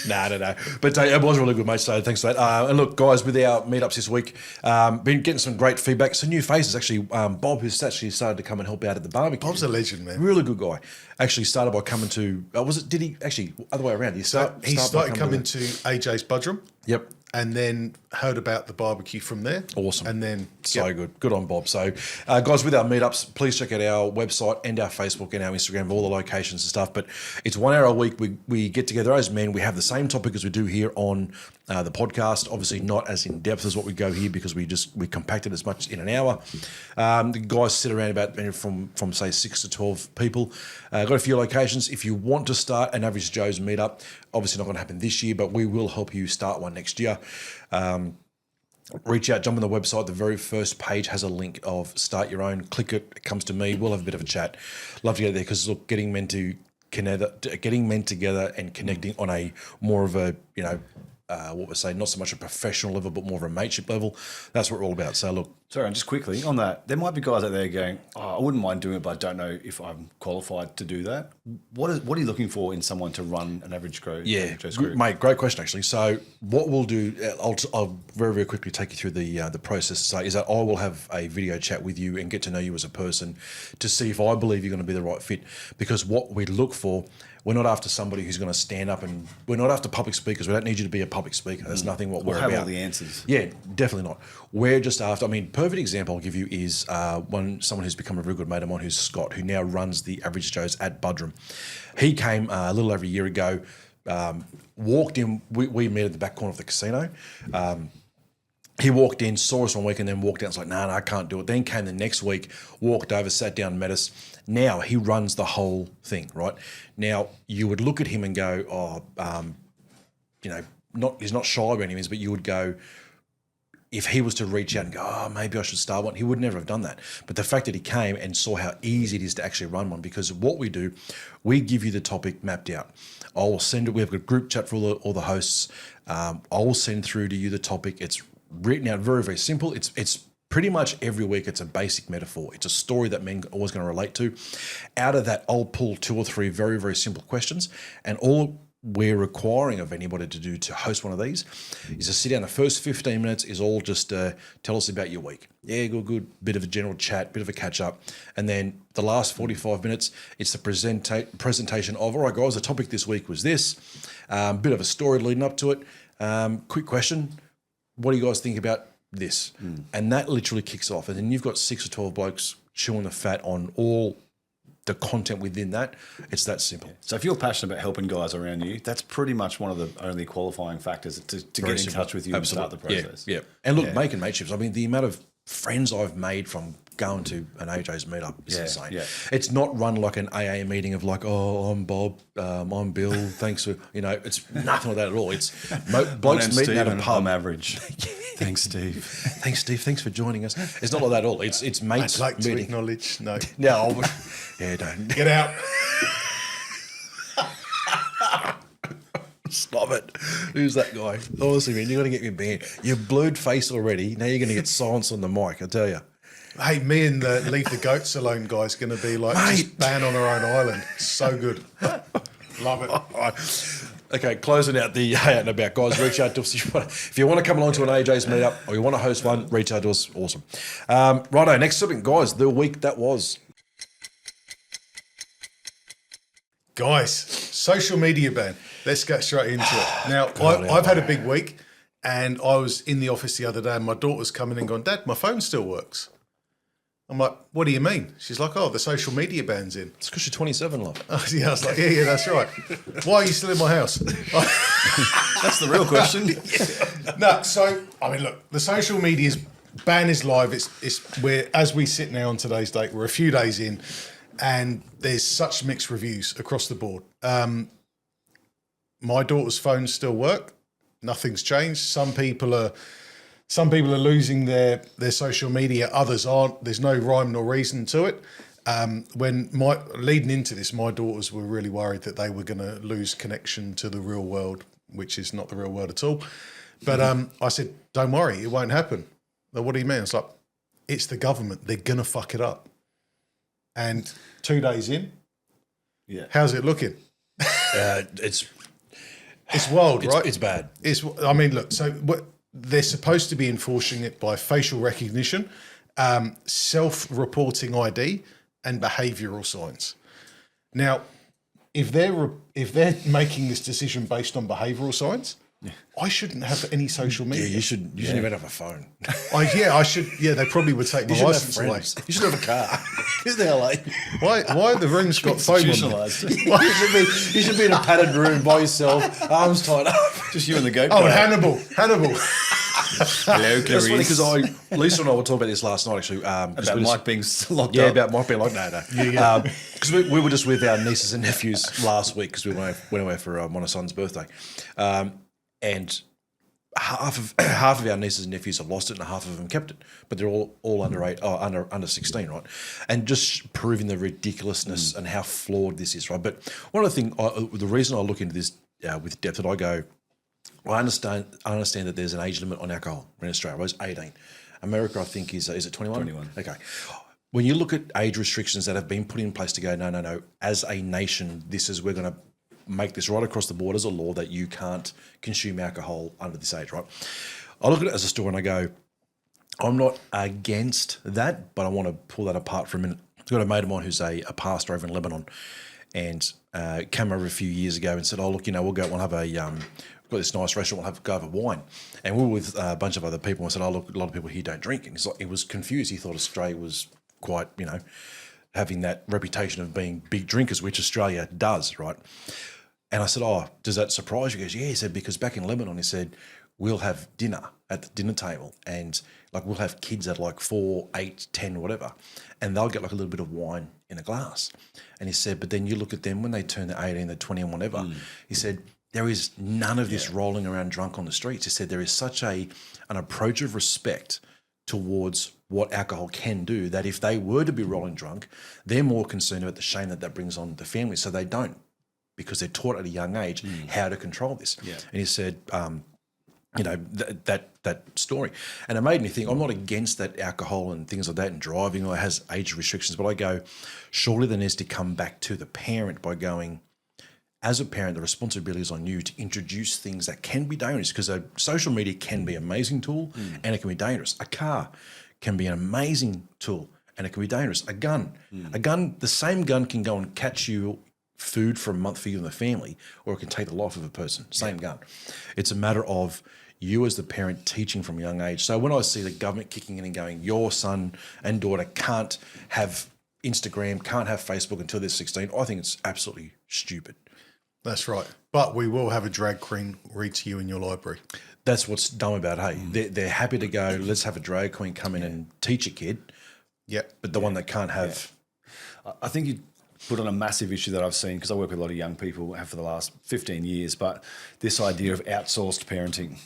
No. But it was really good, mate. So thanks for that. And look, guys, with our meetups this week, been getting some great feedback. Some new faces, actually. Bob, who's actually started to come and help out at the barbecue. Bob's a legend, man. Really good guy. Actually started by coming to. Did he actually other way around? He started coming to AJ's Budrum. Yep. And then heard about the barbecue from there. Awesome. And then... So good. Good on Bob. So, guys, with our meetups, please check out our website and our Facebook and our Instagram, all the locations and stuff. But it's 1 hour a week. We get together as men. We have the same topic as we do here on the podcast. Obviously not as in-depth as what we go here because we compact it as much in an hour. The guys sit around about from say, 6 to 12 people. Got a few locations. If you want to start an Average Joe's meetup, obviously not going to happen this year, but we will help you start one next year. Reach out, jump on the website. The very first page has a link of start your own. Click it. It comes to me. We'll have a bit of a chat. Love to get there because look, getting men together and connecting on a more of a what we're saying, not so much a professional level, but more of a mateship level. That's what we're all about. So look. Sorry, and just quickly on that, there might be guys out there going, I wouldn't mind doing it, but I don't know if I'm qualified to do that. What are you looking for in someone to run an Average Joe's group? Mate, great question actually. So what we'll do, I'll very, very quickly take you through the process. So is that I will have a video chat with you and get to know you as a person to see if I believe you're going to be the right fit. Because what we look for, we're not after somebody who's going to stand up and we're not after public speakers. We don't need you to be a public speaker. That's nothing what we're about. We'll have all the answers. Yeah, definitely not. We're just after, perfect example I'll give you is someone who's become a very good mate of mine who's Scott, who now runs the Average Joe's at Budrum. He came a little over a year ago, walked in, we met at the back corner of the casino. He walked in, saw us one week, and then walked out. It's like, no, I can't do it. Then came the next week, walked over, sat down, met us. Now he runs the whole thing, right? Now you would look at him and go, he's not shy by any means, but you would go, if he was to reach out and go, maybe I should start one, he would never have done that. But the fact that he came and saw how easy it is to actually run one, because what we do, we give you the topic mapped out. I'll send it. We have a group chat for all the hosts. I will send through to you the topic. It's written out very, very simple. It's pretty much every week it's a basic metaphor. It's a story that men are always going to relate to. Out of that, I'll pull 2 or 3 very, very simple questions, and all we're requiring of anybody to do to host one of these is to sit down. The first 15 minutes is all just tell us about your week. Yeah, good. Bit of a general chat, bit of a catch up. And then the last 45 minutes, it's the presentation of, all right, guys, the topic this week was this. Bit of a story leading up to it. Quick question. What do you guys think about this? And that literally kicks off. And then you've got 6 or 12 blokes chewing the fat on all the content within that. It's that simple. So if you're passionate about helping guys around you, that's pretty much one of the only qualifying factors to get in touch with you and start the process. Yeah. And look, making mateships, I mean, the amount of friends I've made from going to an AJ's meetup is insane. Yeah. It's not run like an AA meeting of like, I'm Bob, I'm Bill, thanks for, it's nothing like that at all. It's blokes meeting at a pub. I'm average. Thanks, Steve. Thanks, Steve. Thanks for joining us. It's not like that at all. It's mates I'd like meeting. to acknowledge. No. No. Yeah, don't. Get out. Stop it. Who's that guy? Honestly, man, you're going to get me banned. You're blued face already. Now you're going to get silence on the mic, I tell you. Hey, me and the Leave the Goats Alone guy's going to be like just ban on our own island. So good. Love it. Okay, closing out the Out and About. Guys, reach out to us. If you want to come along to an AJ's meetup or you want to host one, reach out to us. Awesome. Righto, next segment, guys, the week that was. Guys, social media ban. Let's get straight into it. Now, I've had a big week, and I was in the office the other day, and my daughter's coming in and going, Dad, my phone still works. I'm like, what do you mean? She's like, the social media ban's in. It's because you're 27, love. I was like, yeah, that's right. Why are you still in my house? That's the real question. No, so, I mean, look, the social media's ban is live. We're, as we sit now on today's date, we're a few days in, and there's such mixed reviews across the board. My daughter's phones still work. Nothing's changed. Some people are losing their social media. Others aren't. There's no rhyme nor reason to it. Leading into this, my daughters were really worried that they were going to lose connection to the real world, which is not the real world at all. But I said, don't worry, it won't happen. Well, what do you mean? It's like, it's the government. They're going to fuck it up. And 2 days in, how's it looking? It's wild, right? It's bad. Look, so they're supposed to be enforcing it by facial recognition, self-reporting ID, and behavioural signs. Now, if they're making this decision based on behavioural signs, I shouldn't have any social media. Yeah, you shouldn't even have a phone. I should. Yeah, they probably would take my license away. You should have a car. Who's the hell? Why the room's got phone on it? You should be in a padded room by yourself, arms tied up. Just you and the goat. Oh, Hannibal. Hello, Clarice. It's funny because Lisa and I were talking about this last night, actually. About Mike being locked up. Yeah, about Mike being locked up. No. Because we were just with our nieces and nephews last week because we went away for my son's birthday. And half of our nieces and nephews have lost it, and half of them kept it. But they're all under 16, right? And just proving the ridiculousness and how flawed this is, right? But one of the things, the reason I look into this with depth, that I go, I understand that there's an age limit on alcohol in Australia. Well, it's 18. America, I think, is it 21? 21. Okay. When you look at age restrictions that have been put in place to go, no, as a nation, we're going to make this right across the board as a law that you can't consume alcohol under this age, right? I look at it as a story and I go, I'm not against that, but I want to pull that apart for a minute. I've got a mate of mine who's a pastor over in Lebanon, and came over a few years ago and said, we'll have we've got this nice restaurant, we'll go have a wine. And we were with a bunch of other people and said, look, a lot of people here don't drink. And he was confused. He thought Australia was quite, having that reputation of being big drinkers, which Australia does, right? And I said, does that surprise you? He goes, yeah. He said, because back in Lebanon, he said, we'll have dinner at the dinner table, and like we'll have kids at like 4, 8, 10, whatever, and they'll get like a little bit of wine in a glass. And he said, but then you look at them when they turn to 18, they're 20 and whatever. He said, there is none of this rolling around drunk on the streets. He said there is such an approach of respect towards what alcohol can do that if they were to be rolling drunk, they're more concerned about the shame that brings on the family. So they don't, because they're taught at a young age how to control this. Yeah. And he said, that story. And it made me think, I'm not against that alcohol and things like that and driving or has age restrictions, but I go, surely there needs to come back to the parent by going, as a parent, the responsibility is on you to introduce things that can be dangerous, because social media can be an amazing tool and it can be dangerous. A car can be an amazing tool and it can be dangerous. A gun, the same gun can go and catch you food for a month for you and the family, or it can take the life of a person, same gun. It's a matter of you as the parent teaching from a young age. So when I see the government kicking in and going, your son and daughter can't have Instagram, can't have Facebook until they're 16, I think it's absolutely stupid. That's right. But we will have a drag queen read to you in your library. That's what's dumb about, hey, they're happy to go, let's have a drag queen come in and teach a kid. Yeah. But the one that can't have. I think you put on a massive issue that I've seen, because I work with a lot of young people, have for the last 15 years, but this idea of outsourced parenting.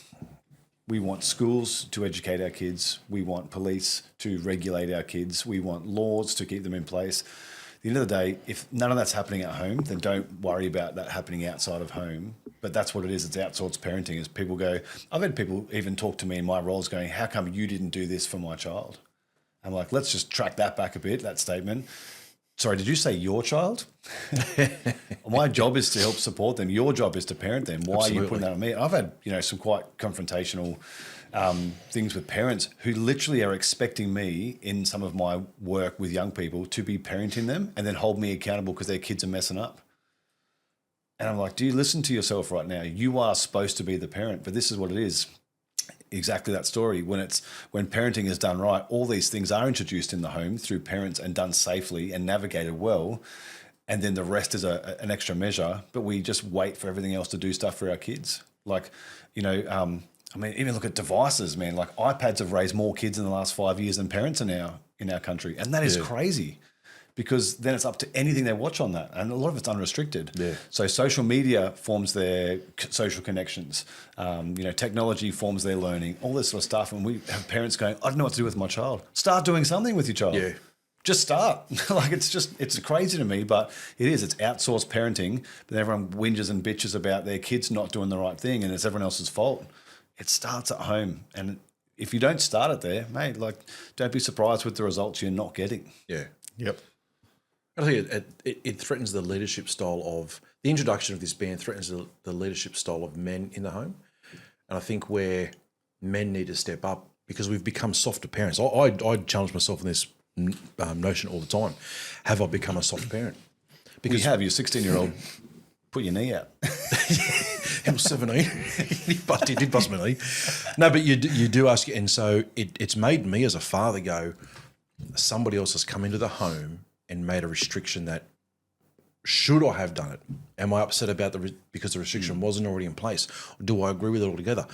We want schools to educate our kids. We want police to regulate our kids. We want laws to keep them in place. At the end of the day, if none of that's happening at home, then don't worry about that happening outside of home. But that's what it is. It's outsourced parenting. Is people go, I've had people even talk to me in my roles going, how come you didn't do this for my child? I'm like, let's just track that back a bit, that statement. Sorry, did you say your child? My job is to help support them. Your job is to parent them. Why Absolutely. Are you putting that on me? I've had, some quite confrontational things with parents who literally are expecting me in some of my work with young people to be parenting them and then hold me accountable because their kids are messing up. And I'm like, do you listen to yourself right now? You are supposed to be the parent, but this is what it is. Exactly that story. When parenting is done right, all these things are introduced in the home through parents and done safely and navigated well. And then the rest is an extra measure, but we just wait for everything else to do stuff for our kids. Like, even look at devices, man. Like iPads have raised more kids in the last 5 years than parents are now in our country. And that is crazy, because then it's up to anything they watch on that. And a lot of it's unrestricted. Yeah. So social media forms their social connections. Technology forms their learning, all this sort of stuff. And we have parents going, I don't know what to do with my child. Start doing something with your child. Yeah. Just start. It's crazy to me, but it is. It's outsourced parenting, but everyone whinges and bitches about their kids not doing the right thing and it's everyone else's fault. It starts at home. And if you don't start it there, mate, don't be surprised with the results you're not getting. Yeah. Yep. I think it threatens the leadership style of the introduction of this ban threatens the leadership style of men in the home. And I think where men need to step up, because we've become softer parents. I challenge myself in this notion all the time. Have I become a soft parent? Because you have your 16-year-old put your knee out. He was 17. He did bust my knee. No, but you do ask, and so it's made me as a father go, somebody else has come into the home and made a restriction that, should I have done it? Am I upset about because the restriction wasn't already in place? Or do I agree with it altogether?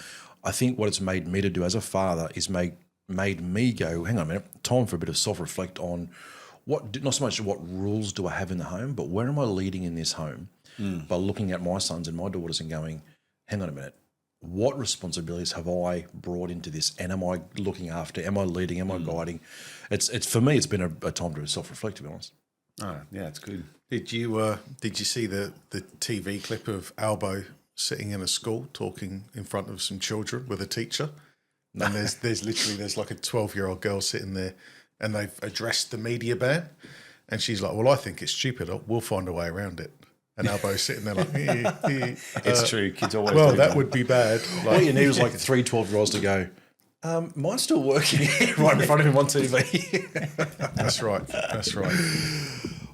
I think what it's made me to do as a father is made me go, hang on a minute, time for a bit of self-reflect on not so much what rules do I have in the home, but where am I leading in this home by looking at my sons and my daughters and going, hang on a minute, what responsibilities have I brought into this? And am I looking after? Am I leading? Am I guiding? It's for me, it's been a time to self-reflect, to be honest. Oh, yeah, it's good. Did you see the TV clip of Albo sitting in a school talking in front of some children with a teacher? No. And there's like a 12-year-old girl sitting there, and they've addressed the media ban, and she's like, well, I think it's stupid. We'll find a way around it. And Albo's sitting there like, it's true. Kids always well, do that would be bad. All you need was like 3 12-year-olds to go, mine's still working right in front of him on TV. That's right.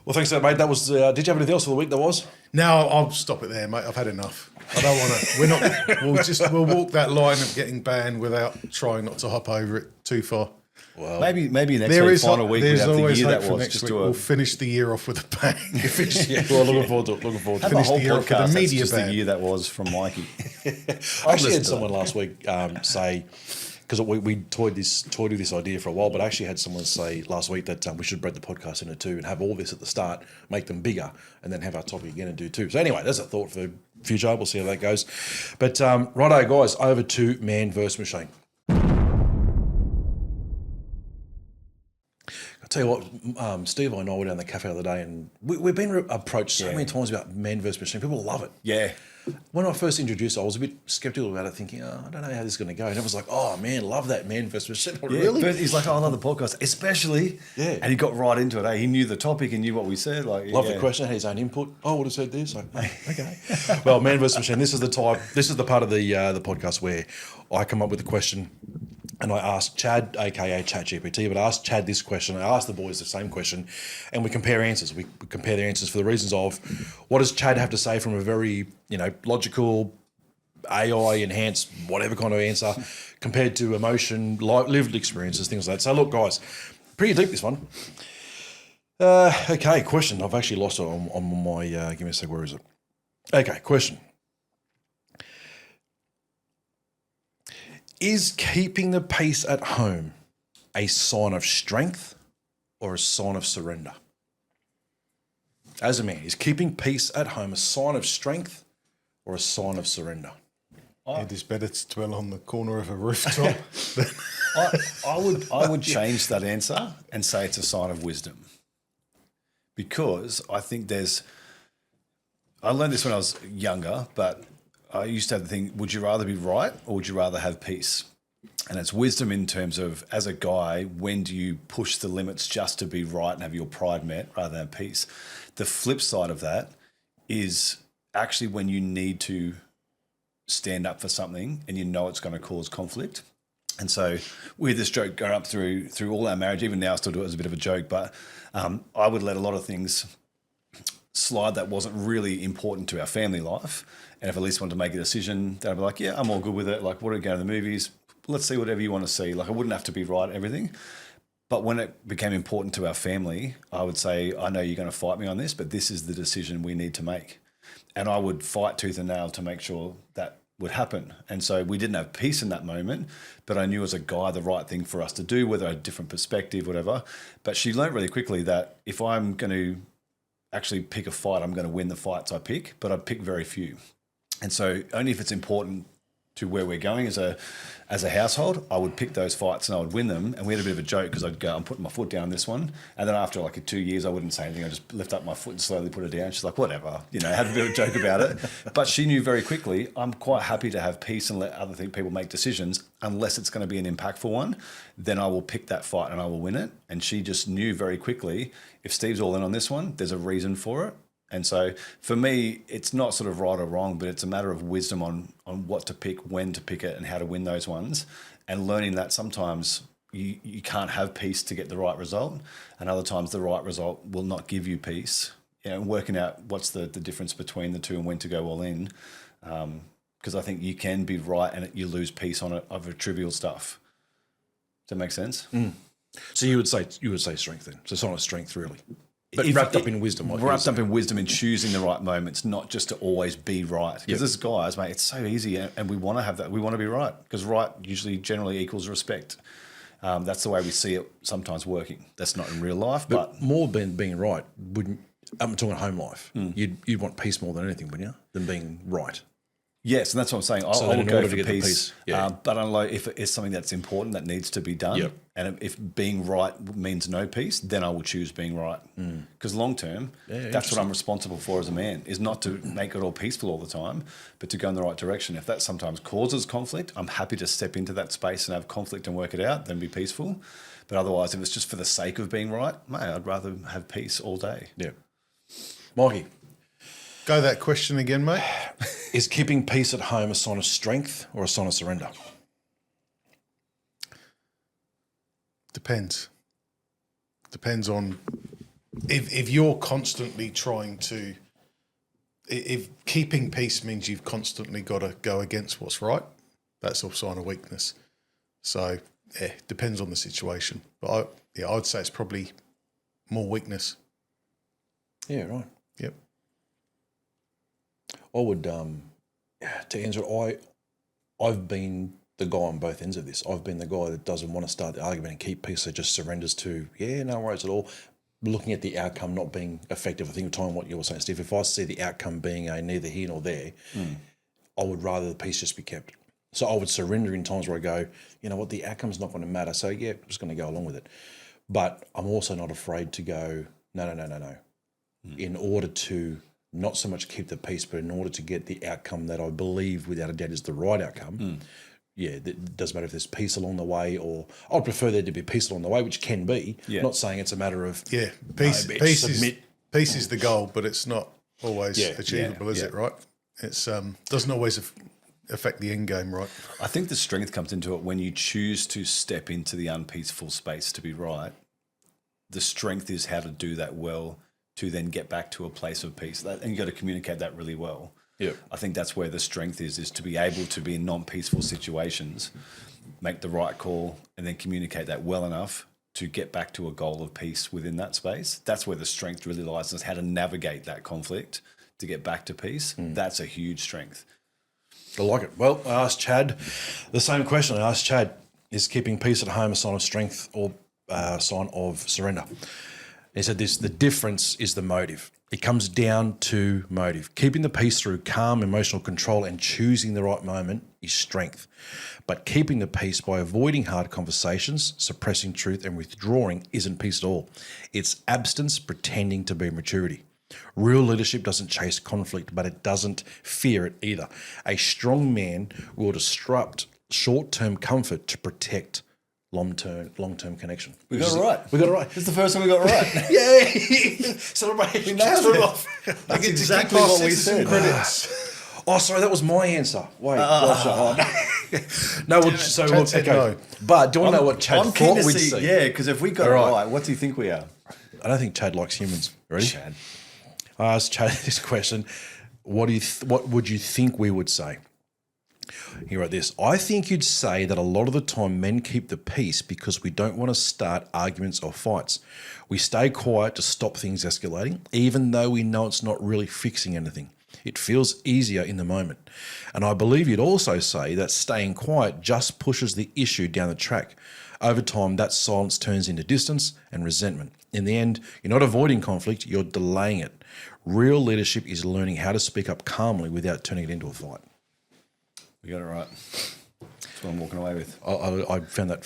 Well, thanks for that, mate. That was. Did you have anything else for the week? There was. No, I'll stop it there, mate. I've had enough. I don't want to. We'll walk that line of getting banned without trying not to hop over it too far. Well, Maybe next There week, is final week, we there's have the always year hope that for was. next Just week. do We'll a finish the year off with a bang. well, looking forward to it. Looking forward to have it. a finish whole the year off with a podcast. That's media just bang. the year that was from Mikey. I actually had someone last week say, because we toyed with this idea for a while, but I actually had someone say last week that we should break the podcast into two and have all this at the start, make them bigger, and then have our topic again and do two. So anyway, that's a thought for future. We'll see how that goes. But righto, guys, over to Man vs. Machine. Tell you what, Stevo and I were down the cafe the other day, and we've been approached so many times about Man vs. Machine. People love it. Yeah. When I first introduced it, I was a bit skeptical about it, thinking, I don't know how this is going to go. And everyone's like, oh, man, love that Man vs. Machine. Yeah, Really? but he's like, I love the podcast, especially. Yeah. And he got right into it. He knew the topic and knew what we said. Like, Love the question, had his own input. I would have said this. Like, okay. Well, Man vs. Machine, this is the part of the podcast where I come up with a question and I ask Chad, aka ChatGPT, but I asked Chad this question. I asked the boys the same question, and we compare answers. We compare their answers for the reasons of what does Chad have to say from a very, logical, AI enhanced, whatever kind of answer, compared to emotion, lived experiences, things like that. So look, guys, pretty deep this one. Okay, question. I've actually lost it on my. Give me a sec. Where is it? Okay, question. Is keeping the peace at home a sign of strength or a sign of surrender? As a man, is keeping peace at home a sign of strength or a sign of surrender? It is better to dwell on the corner of a rooftop. I would change that answer and say it's a sign of wisdom. Because I think I learned this when I was younger, but I used to have the thing, would you rather be right or would you rather have peace? And it's wisdom in terms of, as a guy, when do you push the limits just to be right and have your pride met rather than peace? The flip side of that is actually when you need to stand up for something and you know it's going to cause conflict. And so we had this joke going up through all our marriage. Even now I still do it as a bit of a joke, but I would let a lot of things slide that wasn't really important to our family life. And if Elise wanted to make a decision, they'd be like, yeah, I'm all good with it. Like, what are we going to the movies? Let's see whatever you want to see. Like, I wouldn't have to be right at everything. But when it became important to our family, I would say, I know you're going to fight me on this, but this is the decision we need to make. And I would fight tooth and nail to make sure that would happen. And so we didn't have peace in that moment, but I knew as a guy the right thing for us to do, whether I had a different perspective, whatever. But she learned really quickly that if I'm going to actually pick a fight, I'm going to win the fights I pick, but I pick very few. And so only if it's important to where we're going as a household, I would pick those fights and I would win them. And we had a bit of a joke because I'd go, I'm putting my foot down this one. And then after like 2 years, I wouldn't say anything. I just lift up my foot and slowly put it down. She's like, whatever, had a bit of a joke about it. But she knew very quickly, I'm quite happy to have peace and let other people make decisions unless it's going to be an impactful one. Then I will pick that fight and I will win it. And she just knew very quickly, if Steve's all in on this one, there's a reason for it. And so for me, it's not sort of right or wrong, but it's a matter of wisdom on what to pick, when to pick it, and how to win those ones. And learning that sometimes you can't have peace to get the right result. And other times the right result will not give you peace. Working out what's the difference between the two and when to go all in. Because I think you can be right and you lose peace on it over trivial stuff. Does that make sense? Mm. So you would say strength then. So it's not a strength really. But wrapped up in wisdom. Wrapped up in wisdom and choosing the right moments, not just to always be right. Because as guys, mate, it's so easy and we want to have that. We want to be right because right usually generally equals respect. That's the way we see it sometimes working. That's not in real life. But more than being right, I'm talking home life. You'd want peace more than anything, wouldn't you? Than being right. Yes, and that's what I'm saying. I will go for peace, but unless if it's something that's important that needs to be done, and if being right means no peace, then I will choose being right. Because long term, that's what I'm responsible for as a man, is not to make it all peaceful all the time, but to go in the right direction. If that sometimes causes conflict, I'm happy to step into that space and have conflict and work it out, then be peaceful. But otherwise, if it's just for the sake of being right, mate, I'd rather have peace all day. Yeah. Mikey. Go that question again, mate. Is keeping peace at home a sign of strength or a sign of surrender? Depends. Depends on if you're constantly trying to. If keeping peace means you've constantly got to go against what's right, that's a sign of weakness. So depends on the situation. But I'd say it's probably more weakness. Yeah, right. Yep. I would, to answer it, I've been the guy on both ends of this. I've been the guy that doesn't want to start the argument and keep peace, so just surrenders to, no worries at all. Looking at the outcome not being effective. I think of time what you were saying, Steve, if I see the outcome being a neither here nor there, I would rather the peace just be kept. So I would surrender in times where I go, you know what, the outcome's not going to matter. So I'm just going to go along with it. But I'm also not afraid to go, no. In order to not so much keep the peace, but in order to get the outcome that I believe without a doubt is the right outcome, it doesn't matter if there's peace along the way, or I'd prefer there to be peace along the way, which can be. Yeah. Not saying it's a matter of peace is the goal, but it's not always achievable, is it? Right? It's doesn't always affect the end game, right? I think the strength comes into it when you choose to step into the unpeaceful space to be right. The strength is how to do that well, to then get back to a place of peace. And you got to communicate that really well. Yeah, I think that's where the strength is to be able to be in non-peaceful situations, make the right call, and then communicate that well enough to get back to a goal of peace within that space. That's where the strength really lies, is how to navigate that conflict to get back to peace. That's a huge strength. I like it. Well, I asked Chad the same question. I asked Chad, is keeping peace at home a sign of strength or a sign of surrender? He said this, the difference is the motive. It comes down to motive. Keeping the peace through calm emotional control and choosing the right moment is strength. But keeping the peace by avoiding hard conversations, suppressing truth and withdrawing isn't peace at all. It's abstinence pretending to be maturity. Real leadership doesn't chase conflict, but it doesn't fear it either. A strong man will disrupt short-term comfort to protect long-term connection. We got it right. This is the first one we got right. Yay! Celebrate. We nailed it off. That's exactly what we said. Oh, sorry, that was my answer. Wait, gosh. No, so Chad said no. But do you want to know what Chad thought we'd see? Yeah, because if we got it right, what do you think we are? I don't think Chad likes humans. Ready? Chad. I asked Chad this question. What would you think we would say? He wrote this. I think you'd say that a lot of the time men keep the peace because we don't want to start arguments or fights. We stay quiet to stop things escalating, even though we know it's not really fixing anything. It feels easier in the moment. And I believe you'd also say that staying quiet just pushes the issue down the track. Over time, that silence turns into distance and resentment. In the end, you're not avoiding conflict, you're delaying it. Real leadership is learning how to speak up calmly without turning it into a fight. We got it right. That's what I'm walking away with. I found that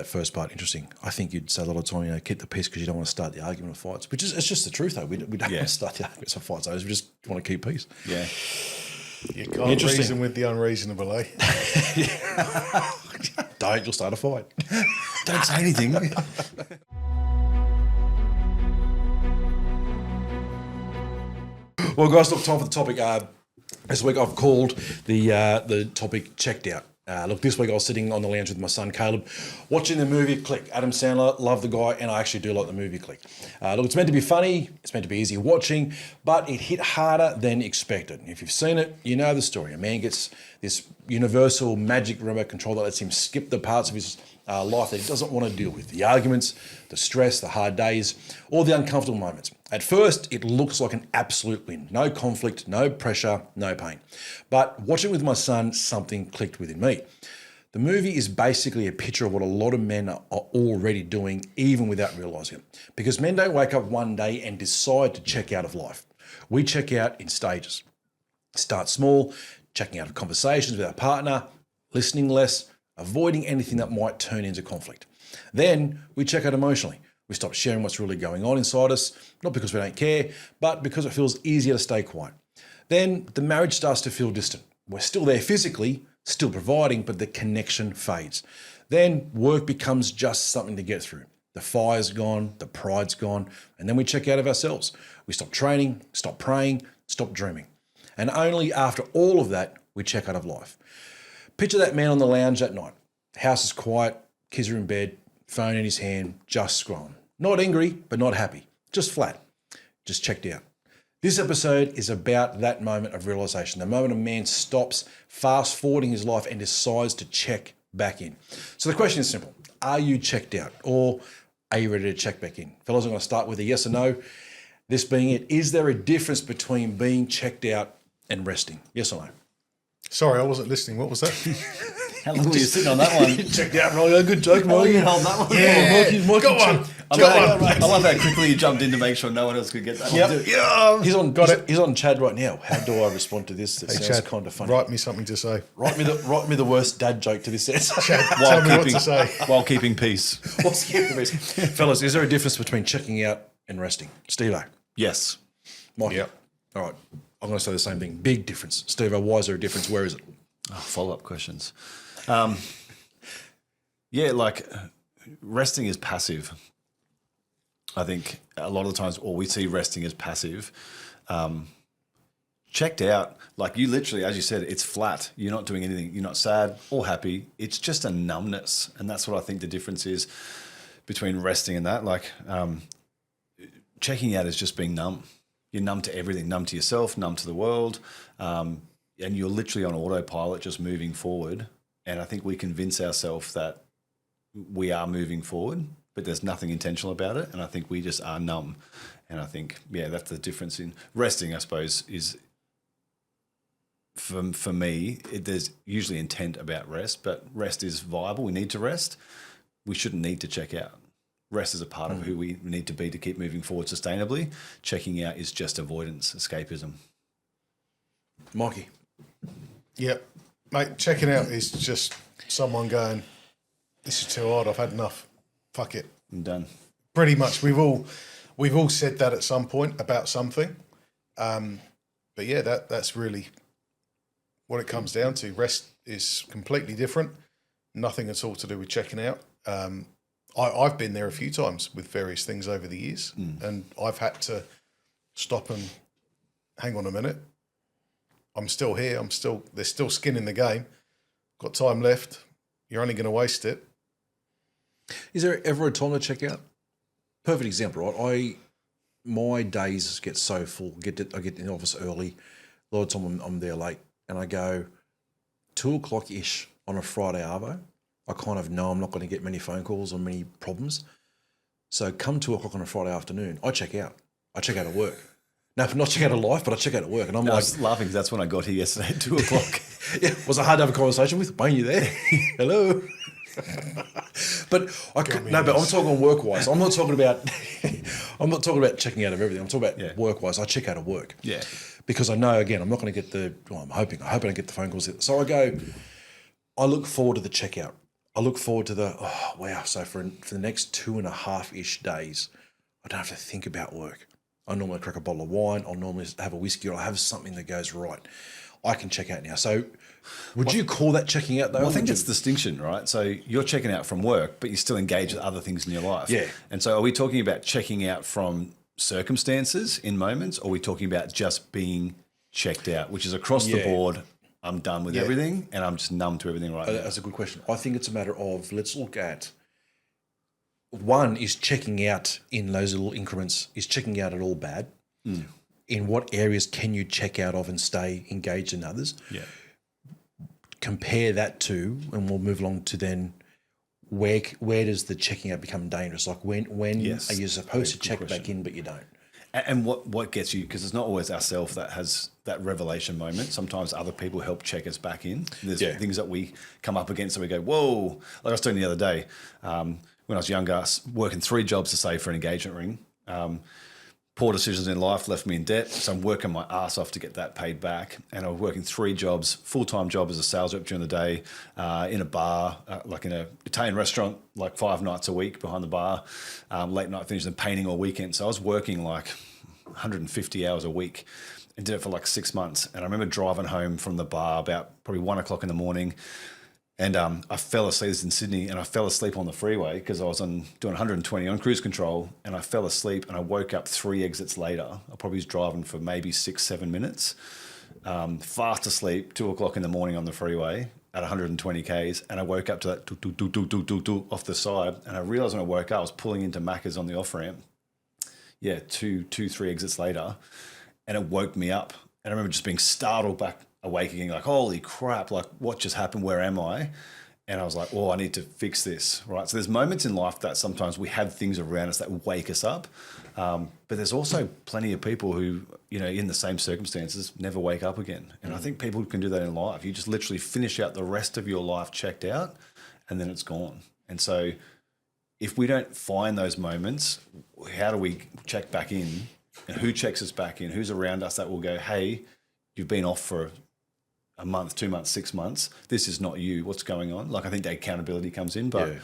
first part interesting. I think you'd say a lot of time, keep the peace because you don't want to start the argument or fights, which is it's just the truth though. We don't want to start the arguments or fights. We just want to keep peace. Yeah. You can't reason with the unreasonable, eh? Don't, you'll start a fight. Don't say anything. Well, guys, look, time for the topic. This week I've called the topic checked out. Look, this week I was sitting on the lounge with my son Caleb, watching the movie Click. Adam Sandler, love the guy, and I actually do like the movie Click. Look, it's meant to be funny, it's meant to be easy watching, but it hit harder than expected. If you've seen it, you know the story. A man gets this universal magic remote control that lets him skip the parts of his life that he doesn't want to deal with. The arguments, the stress, the hard days, all the uncomfortable moments. At first, it looks like an absolute win. No conflict, no pressure, no pain. But watching with my son, something clicked within me. The movie is basically a picture of what a lot of men are already doing, even without realising it. Because men don't wake up one day and decide to check out of life. We check out in stages. Start small, checking out of conversations with our partner, listening less, avoiding anything that might turn into conflict. Then we check out emotionally. We stop sharing what's really going on inside us, not because we don't care, but because it feels easier to stay quiet. Then the marriage starts to feel distant. We're still there physically, still providing, but the connection fades. Then work becomes just something to get through. The fire's gone, the pride's gone, and then we check out of ourselves. We stop training, stop praying, stop dreaming. And only after all of that, we check out of life. Picture that man on the lounge at night. House is quiet, kids are in bed, phone in his hand, just scrolling. Not angry, but not happy. Just flat. Just checked out. This episode is about that moment of realization, the moment a man stops fast forwarding his life and decides to check back in. So the question is simple. are you checked out, or are you ready to check back in? Fellas, I'm going to start with a yes or no. This being it, is there a difference between being checked out and resting? Yes or no? Sorry, I wasn't listening. What was that? How long were you sitting on that one? Checked out, Rolly. Good joke, Oh, Rolly. you held that one. Mikey, Go on. I love how quickly you jumped in to make sure no one else could get that one. Yep. Too. Yeah. Got it. He's on Chad right now. How do I respond to this? That Hey, sounds Chad, kind of funny. write me something to say. Write me the worst dad joke to this answer. Tell me what to say. While keeping peace. What's the best? Fellas, is there a difference between checking out and resting? Stevo. Yes. Mikey. Yep. All right. I'm going to say the same thing. Big difference. Stevo, why is there a difference? Where is it? Oh, follow-up questions. Resting is passive. I think a lot of the times, or we see resting as passive. Checked out, like you literally, as you said, it's flat. You're not doing anything. You're not sad or happy. It's just a numbness. And that's what I think the difference is between resting and that. Like checking out is just being numb. You're numb to everything, numb to yourself, numb to the world. And you're literally on autopilot, just moving forward. And I think we convince ourselves that we are moving forward, but there's nothing intentional about it. And I think we just are numb. And I think, that's the difference in resting, I suppose, is for me, there's usually intent about rest, but rest is viable. We need to rest. We shouldn't need to check out. Rest is a part of who we need to be to keep moving forward sustainably. Checking out is just avoidance, escapism. Mikey. Yep. Mate, checking out is just someone going, this is too hard, I've had enough. Fuck it. I'm done. Pretty much. We've all said that at some point about something. But yeah, that's really what it comes down to. Rest is completely different. Nothing at all to do with checking out. I've been there a few times with various things over the years, and I've had to stop and hang on a minute. I'm still here. There's still skin in the game. Got time left. You're only going to waste it. Is there ever a time to check out? Perfect example, right? My days get so full. I get in the office early. A lot of time I'm there late, and I go 2:00 ish on a Friday arvo. I kind of know I'm not going to get many phone calls or many problems. So come 2:00 on a Friday afternoon, I check out. I check out at work. No, not check out of life, but I check out at work, and I'm I was laughing because that's when I got here yesterday at 2:00. yeah, was it hard to have a conversation with? Wayne, you there? Hello. But I'm talking work wise. I'm not talking about checking out of everything. I'm talking about work wise. I check out of work. Yeah. Because I know, again, I'm not going to get I hope I don't get the phone calls. So I look forward to the checkout. I look forward to so for the next 2.5-ish days, I don't have to think about work. I normally crack a bottle of wine. I'll normally have a whiskey, or I'll have something that goes right. I can check out now. So would you call that checking out, though? Well, I think it's distinction, right? So you're checking out from work, but you're still engaged with other things in your life. Yeah. And so are we talking about checking out from circumstances in moments, or are we talking about just being checked out, which is across the board? I'm done with everything, and I'm just numb to everything right now. That's a good question. I think it's a matter of, let's look at, one is checking out in those little increments. Is checking out at all bad? In what areas can you check out of and stay engaged in others? Yeah. Compare that to, and we'll move along to then, where does the checking out become dangerous? Like when are you supposed to check back in, but you don't? And what gets you, because it's not always ourselves that has that revelation moment. Sometimes other people help check us back in. There's things that we come up against and we go, whoa. Like I was doing the other day, when I was younger, working 3 jobs to save for an engagement ring. Poor decisions in life left me in debt, so I'm working my ass off to get that paid back. And I was working 3 jobs, full-time job as a sales rep during the day, in a bar, like in an Italian restaurant, like 5 nights a week behind the bar, late night finishing and painting all weekend. So I was working like 150 hours a week and did it for like 6 months. And I remember driving home from the bar about probably 1 o'clock in the morning. And I fell asleep. This was in Sydney, and I fell asleep on the freeway because I was doing 120 on cruise control, and I fell asleep, and I woke up 3 exits later. I probably was driving for maybe 6-7 minutes, fast asleep, 2 o'clock in the morning on the freeway at 120 Ks, and I woke up to that do off the side, and I realised when I woke up I was pulling into Macca's on the off ramp. Yeah, 3 exits later, and it woke me up, and I remember just being startled back awake again, like, holy crap, like what just happened? Where am I? And I was like, oh, I need to fix this, right? So there's moments in life that sometimes we have things around us that wake us up. But there's also plenty of people who, in the same circumstances, never wake up again. And I think people can do that in life. You just literally finish out the rest of your life checked out, and then it's gone. And so if we don't find those moments, how do we check back in? And who checks us back in? Who's around us that will go, hey, you've been off for a month, 2 months, 6 months. This is not you. What's going on? Like, I think the accountability comes in. But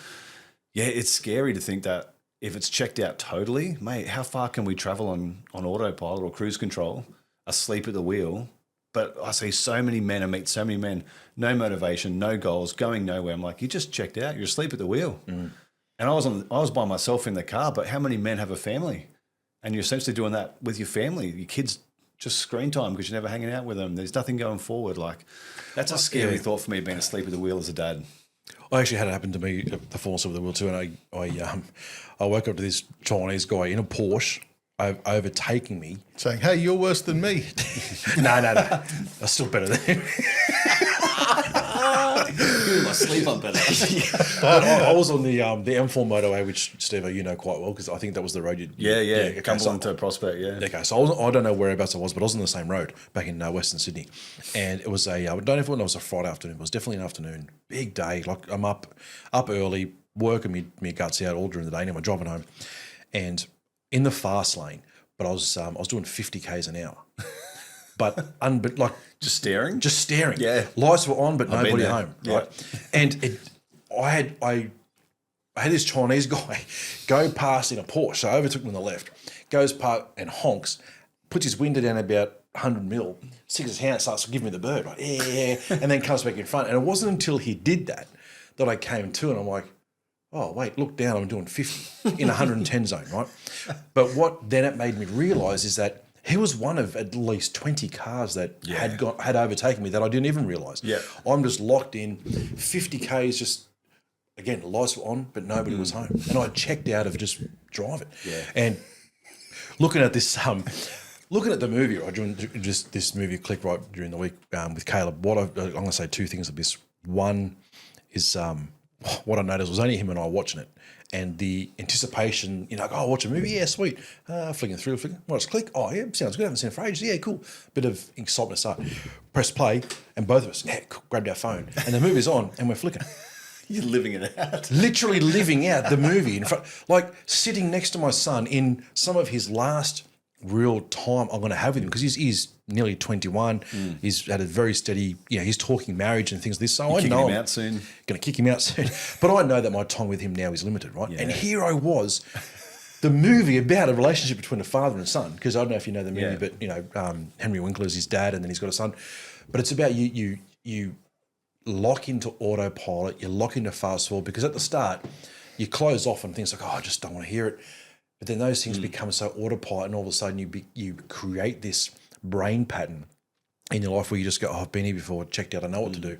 yeah, it's scary to think that if it's checked out totally, mate, how far can we travel on autopilot or cruise control, asleep at the wheel? But I see so many men and meet so many men, no motivation, no goals, going nowhere. I'm like, you just checked out. You're asleep at the wheel. And I was by myself in the car, but how many men have a family? And you're essentially doing that with your family. Your kids just screen time because you're never hanging out with them. There's nothing going forward. Like, that's a scary thought for me, being asleep at the wheel as a dad. I actually had it happen to me, the falling asleep at the wheel too, and I woke up to this Chinese guy in a Porsche overtaking me. Saying, hey, you're worse than me. No. I'm still better than him. My sleep on better. But I was on the M4 motorway, which, Stevo, you know quite well, because I think that was the road you... Yeah. Cumberland to Prospect, yeah. Okay, so I don't know whereabouts I was, but I was on the same road back in Western Sydney. And it was I don't know if it was a Friday afternoon, it was definitely an afternoon. Big day. Like, I'm up early, working me guts out all during the day, and I'm driving home. And in the fast lane, but I was doing 50 Ks an hour. But like... Just staring? Just staring. Yeah. Lights were on, but nobody home. Yeah. Right. And I had this Chinese guy go past in a Porsche, so I overtook him on the left, goes past and honks, puts his window down about 100 mil, sticks his hand, starts to give me the bird, right? Yeah, and then comes back in front. And it wasn't until he did that I came to, and I'm like, oh, wait, look down, I'm doing 50 in 110 zone, right? But what then it made me realise is that he was one of at least 20 cars that had overtaken me that I didn't even realise. Yeah. I'm just locked in, 50 Ks, just, again, lights were on, but nobody was home. And I checked out of just driving. Yeah. And looking at this, looking at the movie, right, during just this movie clip right during the week with Caleb, I'm going to say two things of this. One is what I noticed was only him and I watching it. And the anticipation, I'll watch a movie, yeah, sweet. Flicking through, well, just click, oh, yeah, sounds good, I haven't seen it for ages, yeah, cool. Bit of excitement start. Press play, and both of us, grabbed our phone, and the movie's on, and we're flicking. You're living it out. Literally living out the movie in front, like sitting next to my son in some of his last real time I'm going to have with him, because he's nearly 21. He's had a very steady, he's talking marriage and things like this. So I know him out soon. Going to kick him out soon. But I know that my time with him now is limited, right? Yeah. And here I was, the movie about a relationship between a father and son, because I don't know if you know the movie, but Henry Winkler is his dad, and then he's got a son. But it's about you lock into autopilot, you lock into fast forward, because at the start you close off and things like, oh, I just don't want to hear it. But then those things become so autopilot, and all of a sudden you create this brain pattern in your life where you just go, oh, I've been here before, checked out, I know what to do.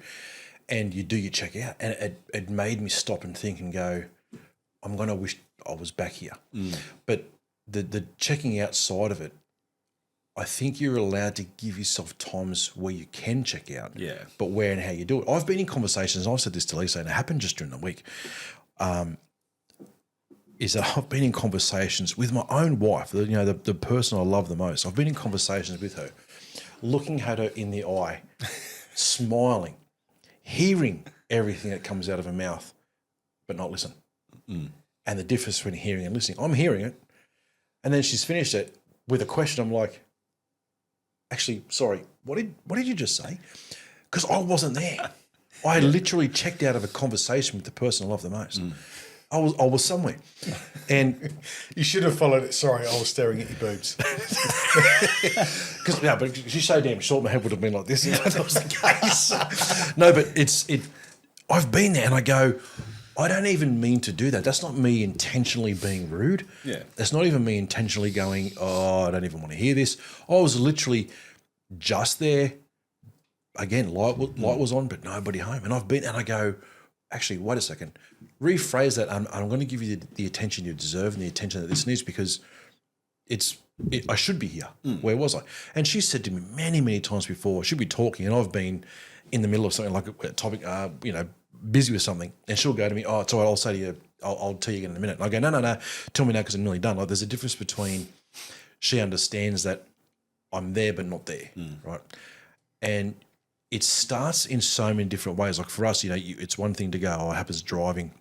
And you do your check out. And it made me stop and think and go, I'm going to wish I was back here. But the checking out side of it, I think you're allowed to give yourself times where you can check out, but where and how you do it. I've been in conversations, I've said this to Lisa, and it happened just during the week, is that I've been in conversations with my own wife, the person I love the most. I've been in conversations with her, looking at her in the eye, smiling, hearing everything that comes out of her mouth, but not listen. And the difference between hearing and listening. I'm hearing it, and then she's finished it with a question. I'm like, actually, sorry, what did you just say? Because I wasn't there. I literally checked out of a conversation with the person I love the most. I was somewhere, and you should have followed it. Sorry, I was staring at your boobs. Because but she's so damn short, my head would have been like this if that was the case. No, but I've been there, and I go, I don't even mean to do that. That's not me intentionally being rude. Yeah, that's not even me intentionally going, oh, I don't even want to hear this. I was literally just there. Again, light was on, but nobody home, and I go, actually, wait a second. Rephrase that. I'm going to give you the attention you deserve and the attention that this needs, because I should be here. Where was I? And she said to me many, many times before, she'd be talking, and I've been in the middle of something like a topic, busy with something, and she'll go to me, "Oh, it's all right, I'll say to you, I'll tell you again in a minute." And I go, no, tell me now because I'm nearly done. Like, there's a difference between she understands that I'm there but not there, right? And it starts in so many different ways. Like for us, it's one thing to go, "Oh, it happens driving,"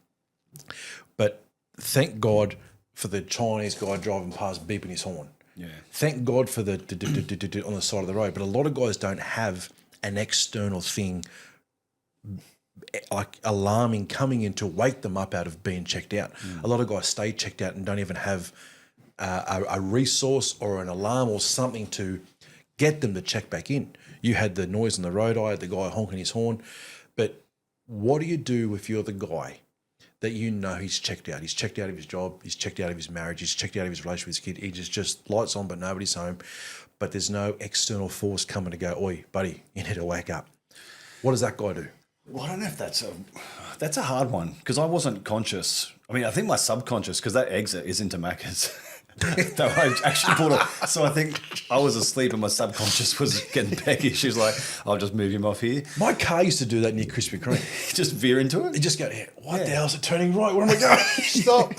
but thank God for the Chinese guy driving past beeping his horn. Yeah. Thank God for the on the side of the road. But a lot of guys don't have an external thing like alarming coming in to wake them up out of being checked out. A lot of guys stay checked out and don't even have a resource or an alarm or something to get them to check back in. You had the noise on the road, I had the guy honking his horn. But what do you do if you're the guy that he's checked out? He's checked out of his job, he's checked out of his marriage, he's checked out of his relationship with his kid. He just lights on but nobody's home. But there's no external force coming to go, "Oi, buddy, you need to wake up." What does that guy do? Well, I don't know if that's a hard one because I wasn't conscious. I mean, I think my subconscious, because that exit is into Macca's. No, I actually pulled it. So I think I was asleep and my subconscious was getting Becky. She was like, "I'll just move him off here." My car used to do that near Krispy Kreme. Just veer into it. You just go, what the hell is it turning right? Where am I going? Stop.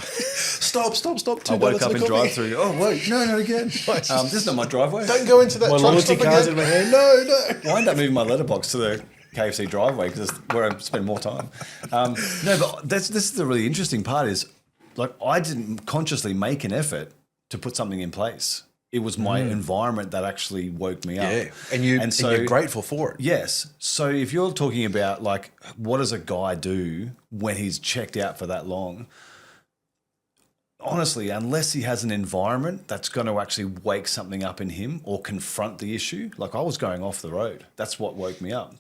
I woke up in drive-through. Oh, wait, no, again. This is not my driveway. Don't go into that. My loyalty car's in my hand. No. I ended up moving my letterbox to the KFC driveway because it's where I spend more time. No, but this is the really interesting part is, like, I didn't consciously make an effort to put something in place. It was my environment that actually woke me up. Yeah, and you're grateful for it. Yes. So if you're talking about, like, what does a guy do when he's checked out for that long? Honestly, unless he has an environment that's going to actually wake something up in him or confront the issue, like I was going off the road. That's what woke me up.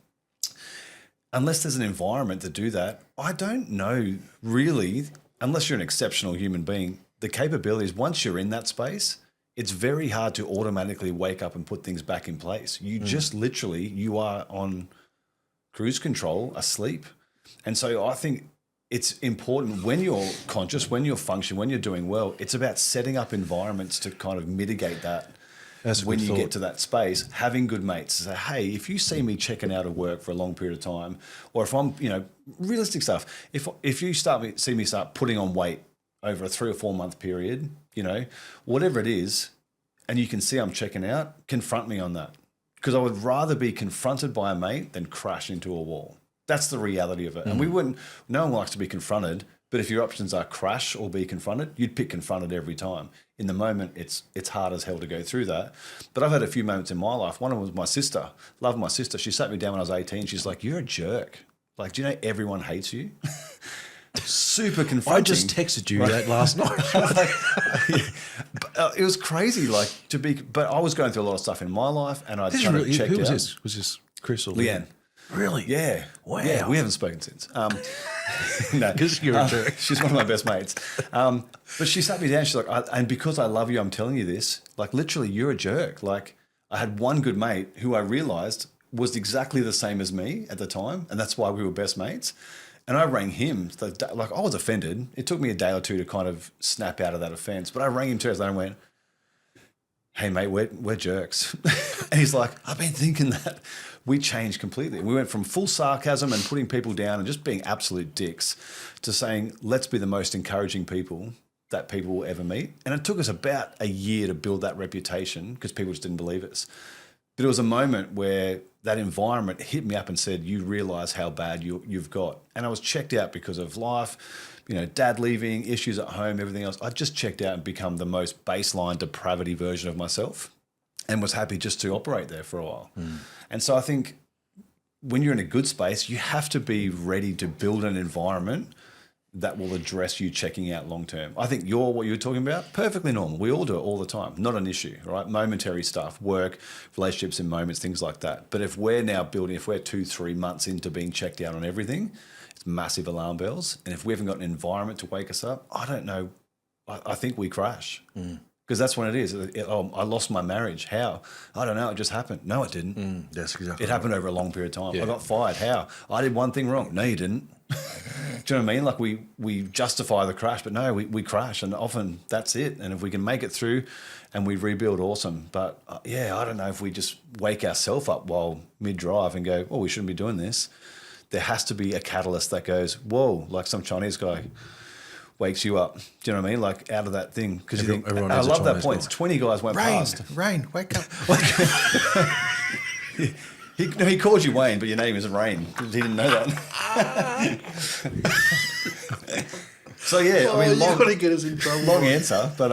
Unless there's an environment to do that, I don't know really, unless you're an exceptional human being, the capabilities, once you're in that space, it's very hard to automatically wake up and put things back in place. You just literally, you are on cruise control, asleep. And so I think it's important when you're conscious, when you're functioning, when you're doing well, it's about setting up environments to kind of mitigate that. When you get to that space, having good mates to say, "Hey, if you see me checking out of work for a long period of time, or if I'm, realistic stuff, if you see me start putting on weight over a 3 or 4 month period, whatever it is, and you can see I'm checking out, confront me on that. Because I would rather be confronted by a mate than crash into a wall. That's the reality of it. And no one likes to be confronted, but if your options are crash or be confronted, you'd pick confronted every time. In the moment, it's hard as hell to go through that. But I've had a few moments in my life. One of them was my sister. Love my sister. She sat me down when I was 18. She's like, "You're a jerk. Like, do you know everyone hates you?" Super confronting. I just texted you that last night. It was crazy, but I was going through a lot of stuff in my life, and I kind of checked out. Who was this? Was this Chris or Leanne? Really? Yeah. Wow. Yeah, we haven't spoken since. No, because you're a jerk. She's one of my best mates. But she sat me down. She's like, and because I love you, I'm telling you this. Like, literally, you're a jerk. Like, I had one good mate who I realised was exactly the same as me at the time, and that's why we were best mates. And I rang him. Like, I was offended. It took me a day or two to kind of snap out of that offence. But I rang him 2 days later and went, "Hey, mate, we're jerks." And he's like, "I've been thinking that." We changed completely. We went from full sarcasm and putting people down and just being absolute dicks to saying, let's be the most encouraging people that people will ever meet. And it took us about a year to build that reputation because people just didn't believe us. But it was a moment where that environment hit me up and said, "You realise how bad you've got." And I was checked out because of life, dad leaving, issues at home, everything else. I just checked out and become the most baseline depravity version of myself and was happy just to operate there for a while. And so I think when you're in a good space, you have to be ready to build an environment that will address you checking out long term. I think what you're talking about, perfectly normal. We all do it all the time. Not an issue, right? Momentary stuff, work, relationships in moments, things like that. But if we're 2-3 months into being checked out on everything, it's massive alarm bells. And if we haven't got an environment to wake us up, I don't know. I think we crash. Because that's when it is. I lost my marriage. How? I don't know. It just happened. No, it didn't. That's exactly It happened over a long period of time. Yeah. I got fired. How? I did one thing wrong. No, you didn't. Do you know what I mean? Like we justify the crash, but no, we crash, and often that's it. And if we can make it through and we rebuild, awesome. But I don't know if we just wake ourselves up while mid-drive and go, "Oh, we shouldn't be doing this." there has to be a catalyst that goes, whoa, like some Chinese guy wakes you up. Do you know what I mean? Like out of that thing. Because you think, everyone I needs a love that Chinese point. guy. 20 guys went past. Rain, wake up. He called you Wayne, but your name is Rain. He didn't know that. So yeah, I mean, you gotta get us in trouble. long answer, but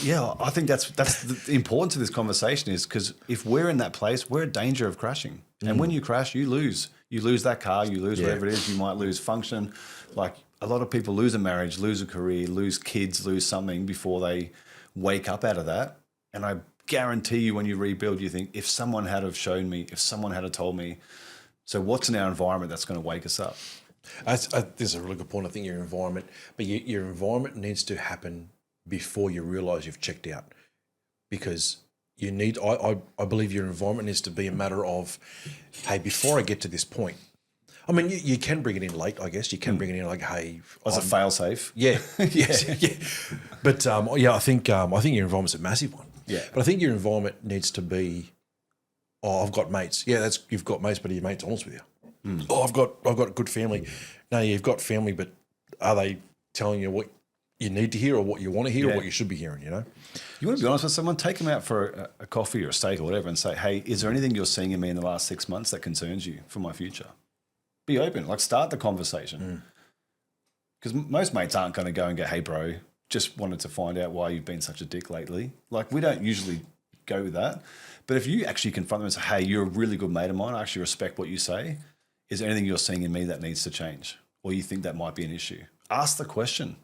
yeah, I think that's the importance of this conversation is because if we're in that place, we're in danger of crashing, and when you crash, you lose. You lose that car, you lose whatever it is. You might lose function. Like a lot of people lose a marriage, lose a career, lose kids, lose something before they wake up out of that. And I guarantee you, when you rebuild, you think, if someone had have shown me, if someone had have told me, so what's in our environment that's going to wake us up? This is a really good point. I think your environment, but your environment needs to happen before you realise you've checked out, because you need. I believe your environment needs to be a matter of, hey, before I get to this point. I mean, you can bring it in late, I guess. You can bring it in like, hey, As a fail safe. yeah, yes, yeah. But I think your environment's a massive one. Yeah. But I think your environment needs to be, oh, I've got mates. Yeah, you've got mates, but are your mates honest with you? Oh, I've got a good family. No, you've got family, but are they telling you what you need to hear or what you want to hear or what you should be hearing, you know? You want to be honest with someone, take them out for a coffee or a steak or whatever and say, hey, is there anything you're seeing in me in the last 6 months that concerns you for my future? Be open, like start the conversation. Because most mates aren't going to go and go, hey, bro, just wanted to find out why you've been such a dick lately. Like we don't usually go with that. But if you actually confront them and say, hey, you're a really good mate of mine, I actually respect what you say. Is there anything you're seeing in me that needs to change? Or you think that might be an issue? Ask the question.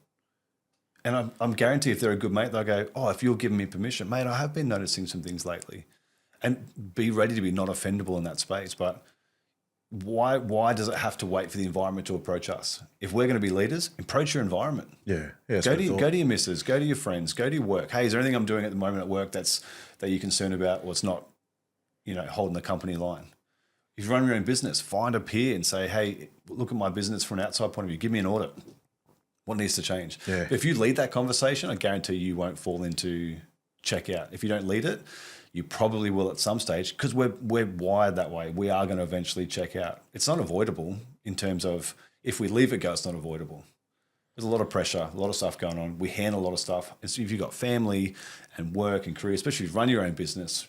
And I'm guaranteed if they're a good mate, they'll go, oh, if you're giving me permission, mate, I have been noticing some things lately. And be ready to be not offendable in that space. But why does it have to wait for the environment to approach us? If we're going to be leaders, approach your environment. Yeah. Go to your missus, go to your friends, go to your work. Hey, is there anything I'm doing at the moment at work that you're concerned about or it's not, holding the company line? If you run your own business, find a peer and say, hey, look at my business from an outside point of view. Give me an audit. What needs to change? Yeah. If you lead that conversation, I guarantee you won't fall into checkout. If you don't lead it, you probably will at some stage because we're wired that way. We are going to eventually check out. It's not avoidable in terms of if we leave it go, it's not avoidable. There's a lot of pressure, a lot of stuff going on. We handle a lot of stuff. And so if you've got family and work and career, especially if you run your own business,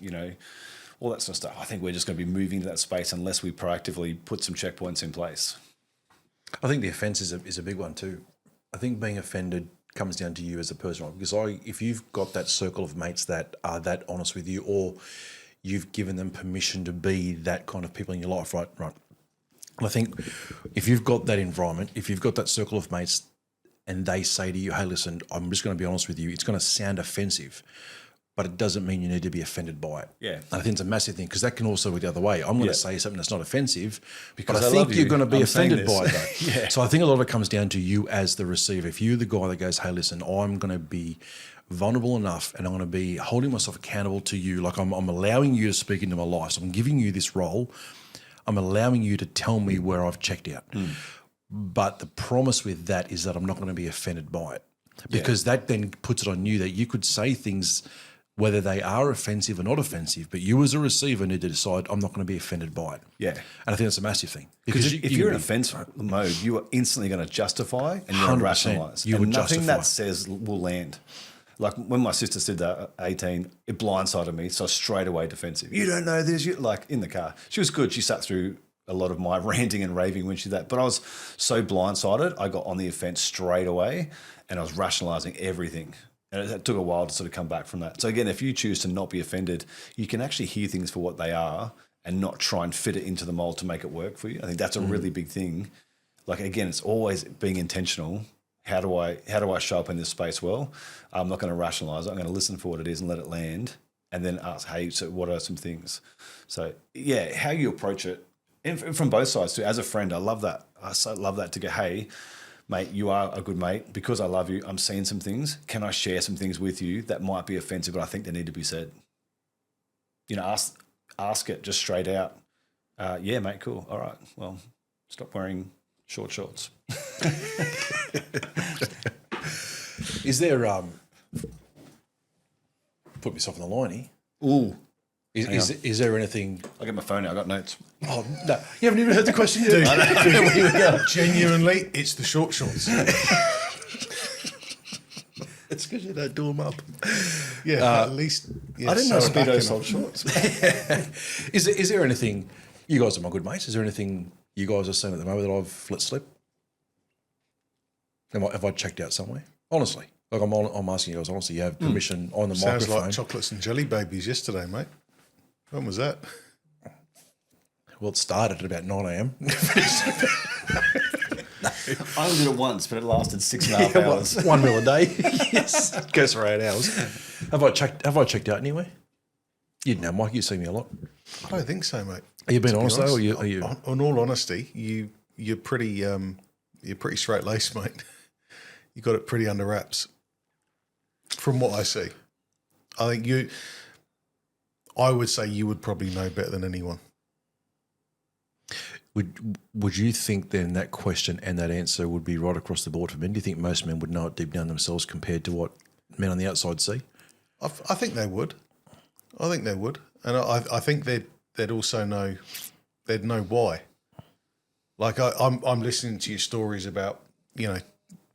all that sort of stuff, I think we're just going to be moving to that space unless we proactively put some checkpoints in place. I think the offence is a big one too. I think being offended comes down to you as a person, right? Because if you've got that circle of mates that are that honest with you, or you've given them permission to be that kind of people in your life, right? I think if you've got that environment, if you've got that circle of mates and they say to you, hey, listen, I'm just going to be honest with you, it's going to sound offensive, but it doesn't mean you need to be offended by it. Yeah. And I think it's a massive thing because that can also be the other way. I'm going to say something that's not offensive because but I think you're going to be offended by it. Though. Yeah. So I think a lot of it comes down to you as the receiver. If you're the guy that goes, hey, listen, I'm going to be vulnerable enough and I'm going to be holding myself accountable to you. Like I'm allowing you to speak into my life. So I'm giving you this role. I'm allowing you to tell me where I've checked out. But the promise with that is that I'm not going to be offended by it because that then puts it on you that you could say things whether they are offensive or not offensive, but you as a receiver need to decide I'm not going to be offended by it. Yeah. And I think that's a massive thing. Because if you're in offense mode, you are instantly going to justify and you're going to 100%. rationalise. You and would nothing justify. that says will land. Like when my sister said that at 18, it blindsided me. So straight away defensive. You don't know this. Like in the car. She was good. She sat through a lot of my ranting and raving when she did that. But I was so blindsided, I got on the offence straight away and I was rationalising everything. And it took a while to sort of come back from that. So again, if you choose to not be offended, you can actually hear things for what they are and not try and fit it into the mold to make it work for you. I think that's a really big thing. Like again, it's always being intentional. How do I show up in this space well? I'm not going to rationalize it. I'm going to listen for what it is and let it land and then ask, hey, so what are some things? So yeah, how you approach it and from both sides too. As a friend, I love that. I so love that to go, hey, mate, you are a good mate. Because I love you, I'm seeing some things. Can I share some things with you that might be offensive, but I think they need to be said? Ask it just straight out. Yeah, mate, cool. All right. Well, stop wearing short shorts. Is there put myself on the line here? Ooh. Is there anything? I'll get my phone out. I got notes. Oh no, you haven't even heard the question yet. Genuinely, it's the short shorts. It's because you don't do them up. Yeah, at least. Yeah, I didn't know sew it back Speedo in. sold shorts. Is there anything? You guys are my good mates. Is there anything you guys are seeing at the moment that I've let slip? Have I checked out somewhere? Honestly, like I'm asking you guys honestly. You have permission on the Sounds microphone. like chocolates and jelly babies yesterday, mate. When was that? Well, it started at about 9 a.m. I only did it once, but it lasted 6.5 hours. 1 meal a day. Yes, it goes for 8 hours. Have I checked out anywhere? You know, Mike, you see me a lot. I don't think so, mate. Are you being To be honest though? Or are you? On all honesty, you're pretty straight laced, mate. You got it pretty under wraps. From what I see, I would say you would probably know better than anyone. Would you think then that question and that answer would be right across the board for men? Do you think most men would know it deep down themselves compared to what men on the outside see? I think they would. I think they would, and I think they'd also know. They'd know why. Like I'm listening to your stories about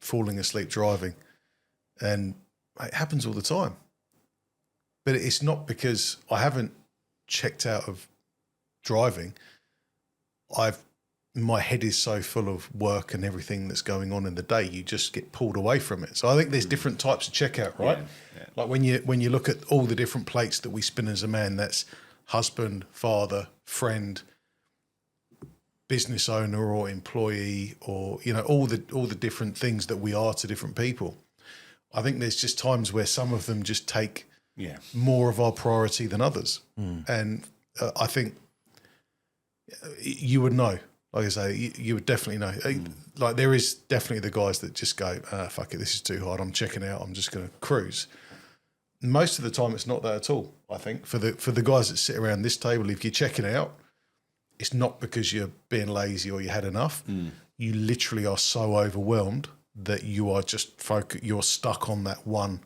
falling asleep driving, and it happens all the time. But it's not because I haven't checked out of driving. My head is so full of work and everything that's going on in the day, you just get pulled away from it. So I think there's different types of checkout, right? Yeah. Like when you look at all the different plates that we spin as a man, that's husband, father, friend, business owner or employee, or all the different things that we are to different people. I think there's just times where some of them just take more of our priority than others, and I think you would know. Like I say, you would definitely know. Like there is definitely the guys that just go, fuck it, this is too hard. I'm checking out. I'm just going to cruise. Most of the time, it's not that at all. I think for the guys that sit around this table, if you're checking out, it's not because you're being lazy or you had enough. You literally are so overwhelmed that you are just you're stuck on that one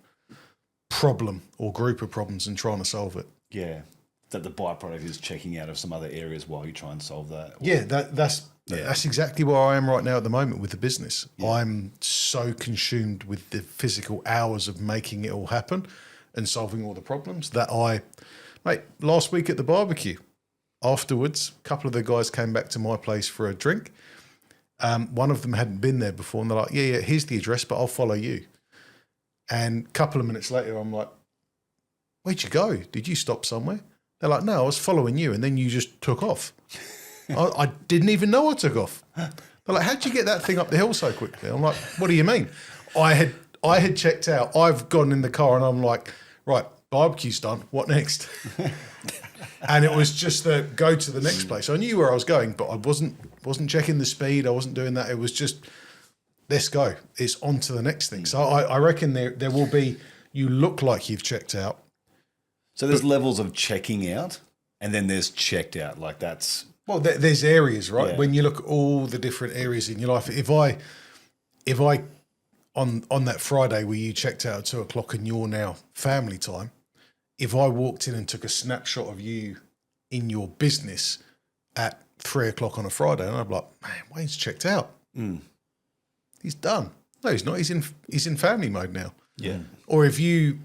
problem or group of problems and trying to solve it. Yeah. That the byproduct is checking out of some other areas while you try and solve that. Yeah, that's exactly where I am right now at the moment with the business. Yeah. I'm so consumed with the physical hours of making it all happen and solving all the problems that last week at the barbecue, afterwards, a couple of the guys came back to my place for a drink. One of them hadn't been there before, and they're like, yeah, here's the address, but I'll follow you. And a couple of minutes later, I'm like, where'd you go? Did you stop somewhere? They're like, no, I was following you, and then you just took off. I didn't even know I took off. They're like, how'd you get that thing up the hill so quickly? I'm like, what do you mean? I had checked out. I've gone in the car, and I'm like, right, barbecue's done. What next? And it was just go to the next place. I knew where I was going, but I wasn't checking the speed. I wasn't doing that. It was just, let's go. It's on to the next thing. So I reckon there will be, you look like you've checked out. So there's levels of checking out, and then there's checked out. Like that's... Well, there's areas, right? Yeah. When you look at all the different areas in your life, if I on that Friday where you checked out at 2:00 and you're now family time, if I walked in and took a snapshot of you in your business at 3:00 on a Friday, and I'd be like, man, Wayne's checked out. He's done. No, he's not. He's in family mode now. Yeah. Or if you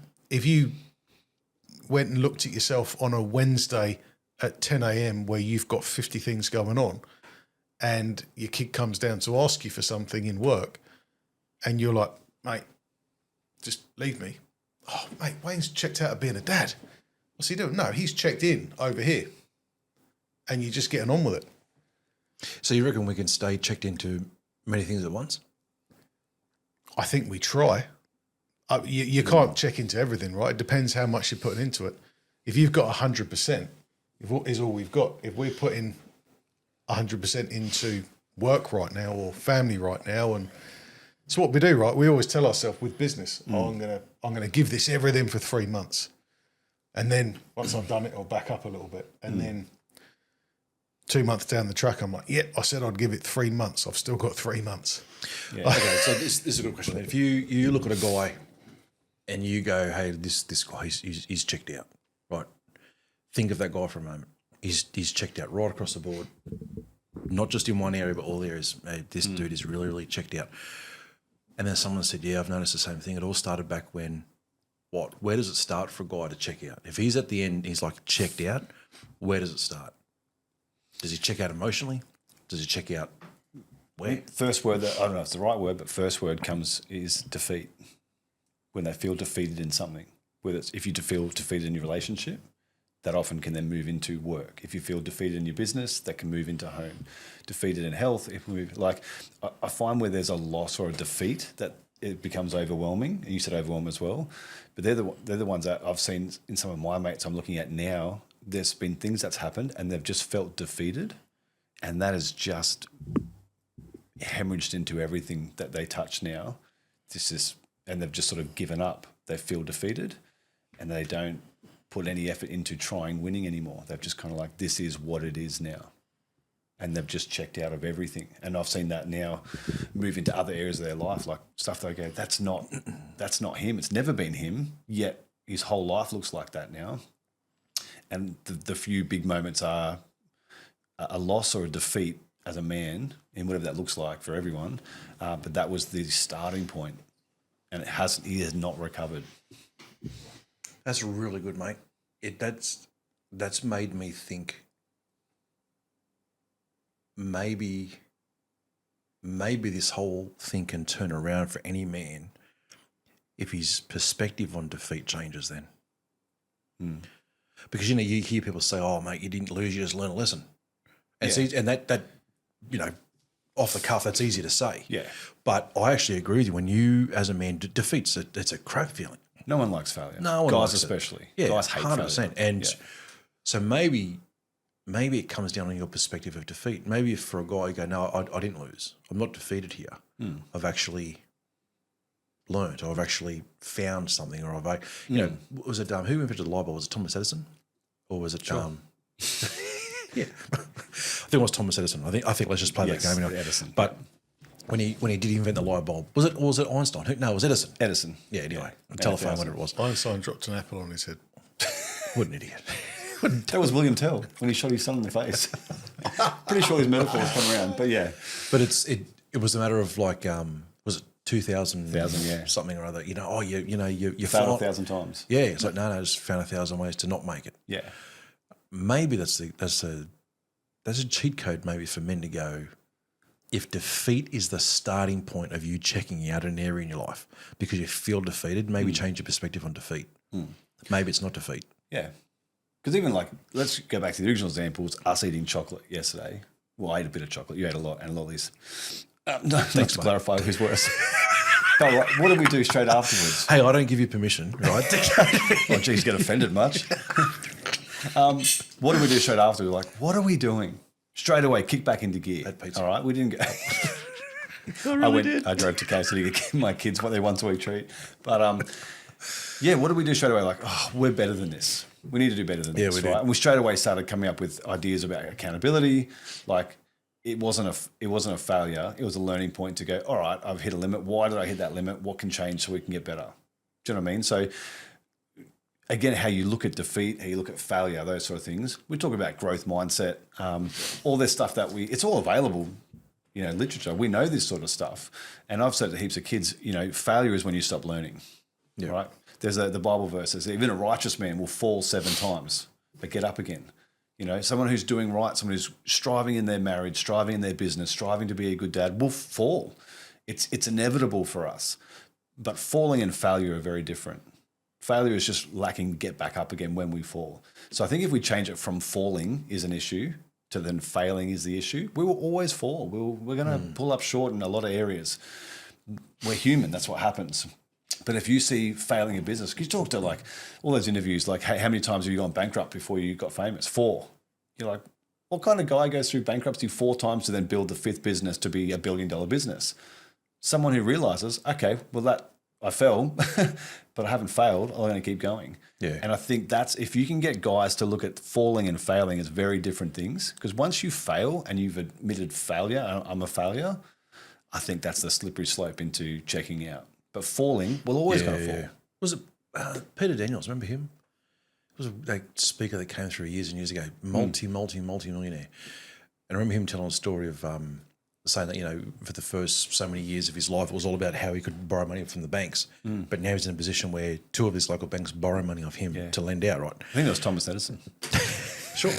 went and looked at yourself on a Wednesday at 10 a.m. where you've got 50 things going on, and your kid comes down to ask you for something in work, and you're like, mate, just leave me. Oh, mate, Wayne's checked out of being a dad. What's he doing? No, he's checked in over here. And you're just getting on with it. So you reckon we can stay checked into many things at once? I think we try. You can't check into everything, right? It depends how much you're putting into it. If you've got 100%, is all we've got. If we're putting 100% into work right now or family right now, and it's what we do, right? We always tell ourselves with business, I'm gonna give this everything for 3 months, and then once I've done it, I'll back up a little bit, and then 2 months down the track, I'm like, yep, I said I'd give it 3 months. I've still got 3 months. Yeah. Okay, so this is a good question. If you look at a guy and you go, hey, this guy, he's checked out, right? think of that guy for a moment. He's checked out right across the board, not just in one area, but all areas. Hey, this dude is really, really checked out. And then someone said, yeah, I've noticed the same thing. It all started back when, where does it start for a guy to check out? If he's at the end, he's like checked out, where does it start? Does he check out emotionally? Does he check out where? First word, I don't know if it's the right word, but first word is defeat. When they feel defeated in something, whether it's if you feel defeated in your relationship, that often can then move into work. If you feel defeated in your business, that can move into home. Defeated in health, I find where there's a loss or a defeat that it becomes overwhelming. And you said overwhelm as well, but they're the ones that I've seen in some of my mates I'm looking at now. There's been things that's happened and they've just felt defeated, and that is just hemorrhaged into everything that they touch now. And they've just sort of given up. They feel defeated, and they don't put any effort into trying winning anymore. They've just kind of like, this is what it is now. And they've just checked out of everything. And I've seen that now move into other areas of their life, like stuff they go, that's not him. It's never been him, yet his whole life looks like that now. And the few big moments are a loss or a defeat as a man, in whatever that looks like for everyone. But that was the starting point, and he has not recovered. That's really good, mate. That's made me think maybe this whole thing can turn around for any man if his perspective on defeat changes then. Because, you hear people say, oh, mate, you didn't lose, you just learned a lesson. And that off the cuff, that's easy to say. Yeah. But I actually agree with you. When you, as a man, defeats, it's a crap feeling. No one likes failure. No one Guys likes especially. Yeah, Guys hate 100%. failure. And so maybe it comes down on your perspective of defeat. Maybe if for a guy you go, no, I didn't lose. I'm not defeated here. I've actually learned, or I've actually found something, or was it who invented the light bulb? Was it Thomas Edison, or was it yeah? I think it was Thomas Edison. I think let's just play that game. Edison. But when he did invent the light bulb, was it Einstein? No, it was Edison. Edison. Yeah. Anyway, telephone when it was. Einstein dropped an apple on his head. What an idiot. That was William Tell when he shot his son in the face. Pretty sure his metaphors come around, but yeah. But it was a matter of like, was it 2,000 something or other? You Failed 1,000 times. Yeah, it's like no, just found 1,000 ways to not make it. Yeah. Maybe that's a cheat code maybe for men to go, if defeat is the starting point of you checking out an area in your life because you feel defeated, maybe change your perspective on defeat. Maybe it's not defeat. Yeah. Because even let's go back to the original examples, us eating chocolate yesterday. Well, I ate a bit of chocolate. You ate a lot and lollies. Thanks to clarify who's worse. But what did we do straight afterwards? Hey, I don't give you permission, right? Oh, geez, get offended much. What did we do straight after? We were like, what are we doing? Straight away, kick back into gear. Had pizza. All right, we didn't go. I drove to KFC to give my kids what they want to eat treat. But what did we do straight away? Like, we're better than this. We need to do better than this, right? And we straight away started coming up with ideas about accountability. Like, it wasn't a failure. It was a learning point to go, all right, I've hit a limit. Why did I hit that limit? What can change so we can get better? Do you know what I mean? So again, how you look at defeat, how you look at failure, those sort of things. We talk about growth mindset, all this stuff it's all available, literature. We know this sort of stuff. And I've said to heaps of kids, failure is when you stop learning, right? There's the Bible verse says even a righteous man will fall 7 times, but get up again. Someone who's doing right, someone who's striving in their marriage, striving in their business, striving to be a good dad will fall. It's inevitable for us. But falling and failure are very different. Failure is just lacking get back up again when we fall. So I think if we change it from falling is an issue to then failing is the issue, we will always fall. We're going to pull up short in a lot of areas. We're human. That's what happens. But if you see failing in business, you talk to all those interviews, hey, how many times have you gone bankrupt before you got famous? 4. You're like, what kind of guy goes through bankruptcy 4 times to then build the 5th business to be $1 billion business? Someone who realizes, okay, well I fell, but I haven't failed. I'm going to keep going. Yeah. And I think if you can get guys to look at falling and failing as very different things, because once you fail and you've admitted failure, I'm a failure, I think that's the slippery slope into checking out. But falling, we're always going to fall. Was it Peter Daniels? Remember him? was a speaker that came through years and years ago, multi-millionaire. And I remember him telling a story of saying that, you know, for the first so many years of his life, it was all about how he could borrow money from the banks. But now he's in a position where two of his local banks borrow money off him to lend out, right? I think that was Thomas Edison. Sure.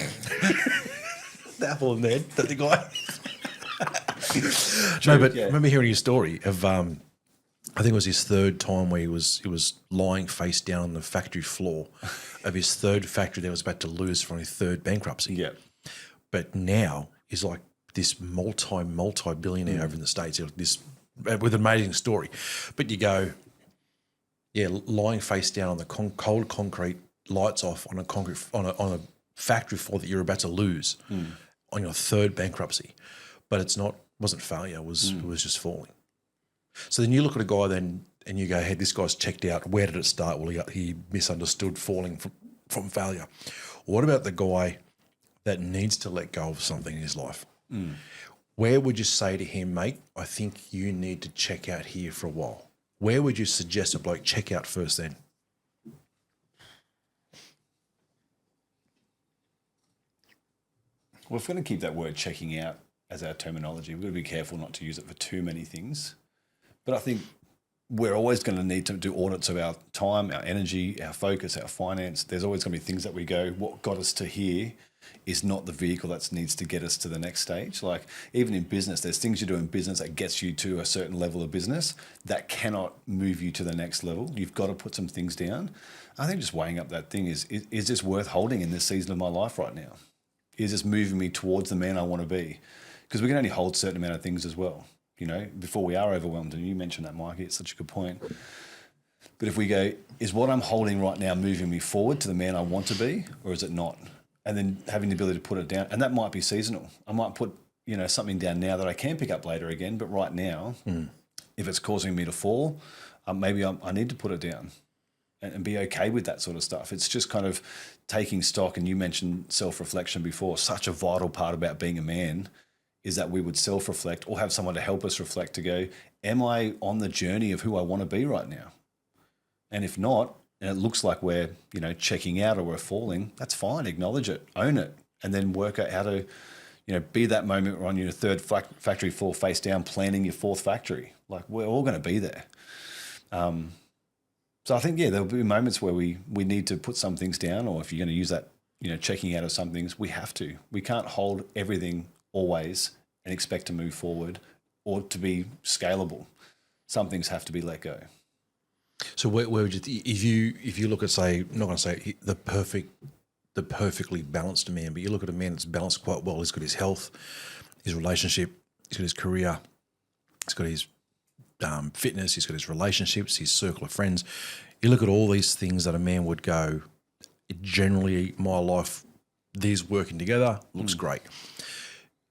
The apple in there, that the guy. No, but I remember hearing his story of, I think it was his third time where he was lying face down on the factory floor of his third factory that was about to lose from his third bankruptcy. Yeah. But now he's like this multi-billionaire over in the States, this with an amazing story. But you go, lying face down on the cold concrete, lights off on a factory floor that you're about to lose on your third bankruptcy. But wasn't failure, it was just falling. So then you look at a guy then and you go, hey, this guy's checked out. Where did it start? Well, he misunderstood falling from failure. What about the guy that needs to let go of something in his life? Where would you say to him, mate, I think you need to check out here for a while? Where would you suggest a bloke check out first then? Well, if we're going to keep that word checking out as our terminology, we've got to be careful not to use it for too many things. But I think we're always going to need to do audits of our time, our energy, our focus, our finance. There's always going to be things that we go, what got us to here is not the vehicle that needs to get us to the next stage. Like even in business, there's things you do in business that gets you to a certain level of business that cannot move you to the next level. You've got to put some things down. I think just weighing up that thing is this worth holding in this season of my life right now? Is this moving me towards the man I want to be? Because we can only hold a certain amount of things as well, you know, before we are overwhelmed. And you mentioned that, Mikie, it's such a good point. But if we go, is what I'm holding right now moving me forward to the man I want to be, or is it not? And then having the ability to put it down. And that might be seasonal. I might put, you know, something down now that I can pick up later again. But right now, if it's causing me to fall, maybe I need to put it down and be okay with that sort of stuff. It's just kind of taking stock. And you mentioned self-reflection before. Such a vital part about being a man is that we would self-reflect or have someone to help us reflect to go, am I on the journey of who I want to be right now? And if not, and it looks like we're, you know, checking out or we're falling, that's fine. Acknowledge it, own it, and then work out how to, you know, be that moment where on your third factory floor face down, planning your fourth factory. Like we're all going to be there. So I think, there'll be moments where we need to put some things down, or if you're going to use that, you know, checking out of some things, we have to. We can't hold everything always and expect to move forward or to be scalable. Some things have to be let go. So where would you, if you look at, say, I'm not going to say the perfectly balanced man, but you look at a man that's balanced quite well. He's got his health, his relationship, he's got his career, he's got his fitness, he's got his relationships, his circle of friends. You look at all these things that a man would go, generally my life, these working together looks great.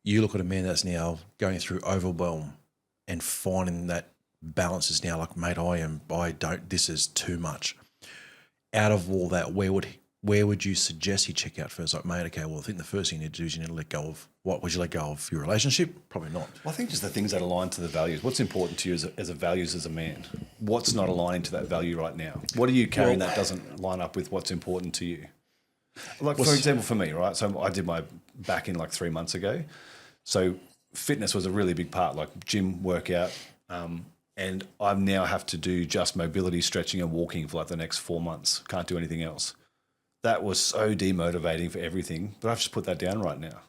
You look at a man that's now going through overwhelm and finding that balance is now like, mate, this is too much. Out of all that, where would you suggest he check out first? Like, mate, okay, well, I think the first thing you need to do is you need to let go of, what would you let go of? Your relationship? Probably not. Well, I think just the things that align to the values. What's important to you as a values as a man? What's not aligning to that value right now? What are you carrying that doesn't line up with what's important to you? Like, for example, for me, right? So I did my back in like 3 months ago. So fitness was a really big part, like gym, workout, and I now have to do just mobility, stretching and walking for like the next 4 months. Can't do anything else. That was so demotivating for everything, but I've just put that down right now.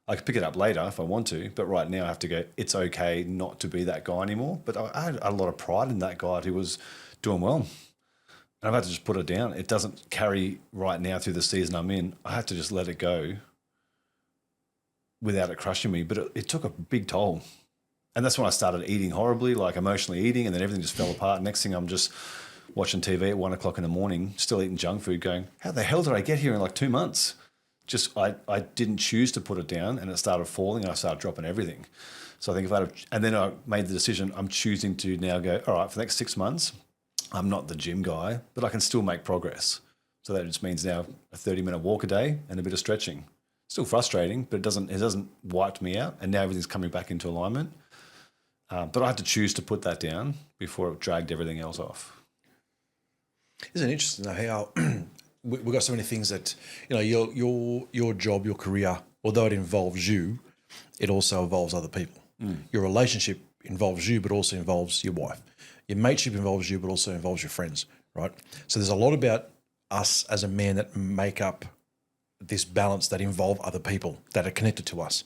I could pick it up later if I want to, but right now I have to go, it's okay not to be that guy anymore. But I had a lot of pride in that guy who was doing well. And I've had to just put it down. It doesn't carry right now through the season I'm in. I had to just let it go without it crushing me, but it took a big toll. And that's when I started eating horribly, like emotionally eating, and then everything just fell apart. Next thing I'm just watching TV at 1 o'clock in the morning, still eating junk food, going, how the hell did I get here in like 2 months? Just I didn't choose to put it down, and it started falling, and I started dropping everything. So I think and then I made the decision, I'm choosing to now go, all right, for the next 6 months, I'm not the gym guy, but I can still make progress. So that just means now a 30-minute walk a day and a bit of stretching. Still frustrating, but it doesn't wipe me out, and now everything's coming back into alignment. But I had to choose to put that down before it dragged everything else off. Isn't it interesting though how we've got so many things that, your job, your career, although it involves you, it also involves other people. Your relationship involves you, but also involves your wife. Your mateship involves you, but also involves your friends, right? So there's a lot about us as a man that make up this balance that involve other people that are connected to us.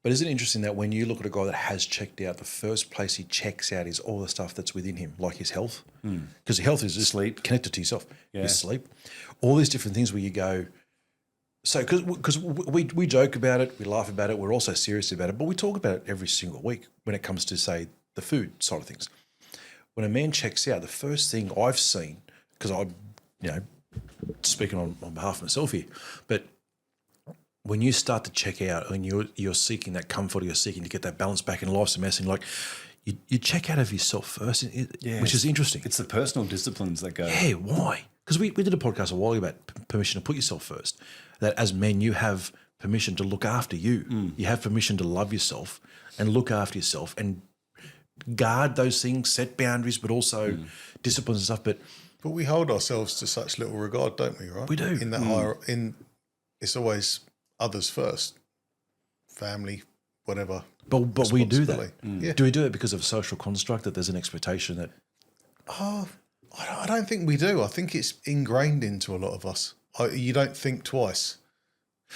But isn't it interesting that when you look at a guy that has checked out, the first place he checks out is all the stuff that's within him, like his health? Because health is just Sleep. connected to yourself. Your sleep. All these different things where you go, so because we joke about it, we laugh about it, we're also serious about it, but we talk about it every single week when it comes to, say, the food side of things. When a man checks out, the first thing I've seen, because I'm, speaking on behalf of myself here, but when you start to check out and you're seeking that comfort, or you're seeking to get that balance back in life's a mess, and like you check out of yourself first, which is interesting. It's the personal disciplines that go. Yeah, why? Because we did a podcast a while ago about permission to put yourself first. That as men, you have permission to look after you. You have permission to love yourself and look after yourself and guard those things, set boundaries, but also disciplines and stuff. But we hold ourselves to such little regard, don't we? Right? We do. In that it's always others first, family, whatever. But we do that. Yeah. Do we do it because of a social construct that there's an expectation that? Oh, I don't think we do. I think it's ingrained into a lot of us. You don't think twice.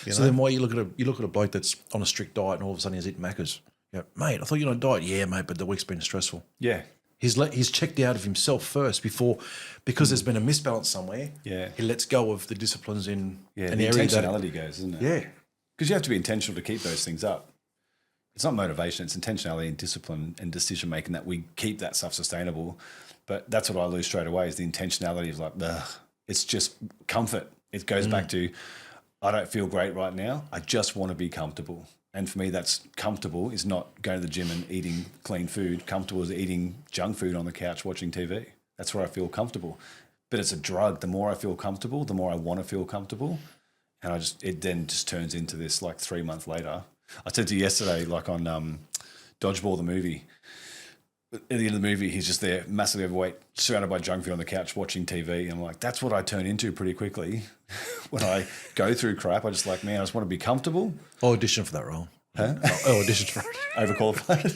So then why you look at a bloke that's on a strict diet and all of a sudden he's eating Maccas? You go, mate, I thought you're on a diet. Yeah, mate, but the week's been stressful. Yeah. He's checked out of himself first because there's been a misbalance somewhere. Yeah. He lets go of the disciplines in an the area intentionality goes, isn't it? Yeah. Because you have to be intentional to keep those things up. It's not motivation, it's intentionality and discipline and decision making that we keep that stuff sustainable. But that's what I lose straight away is the intentionality of like, it's just comfort. It goes back to, I don't feel great right now. I just want to be comfortable. And for me, that's comfortable is not going to the gym and eating clean food. Comfortable is eating junk food on the couch watching TV. That's where I feel comfortable. But it's a drug. The more I feel comfortable, the more I want to feel comfortable. And it then just turns into this like 3 months later. I said to you yesterday, like on Dodgeball, the movie, at the end of the movie, he's just there, massively overweight, surrounded by junk food on the couch watching TV. And I'm like, that's what I turn into pretty quickly. When I go through crap, I just like, man, I just want to be comfortable. I'll audition for that role. Huh? I'll audition for it. Overqualified.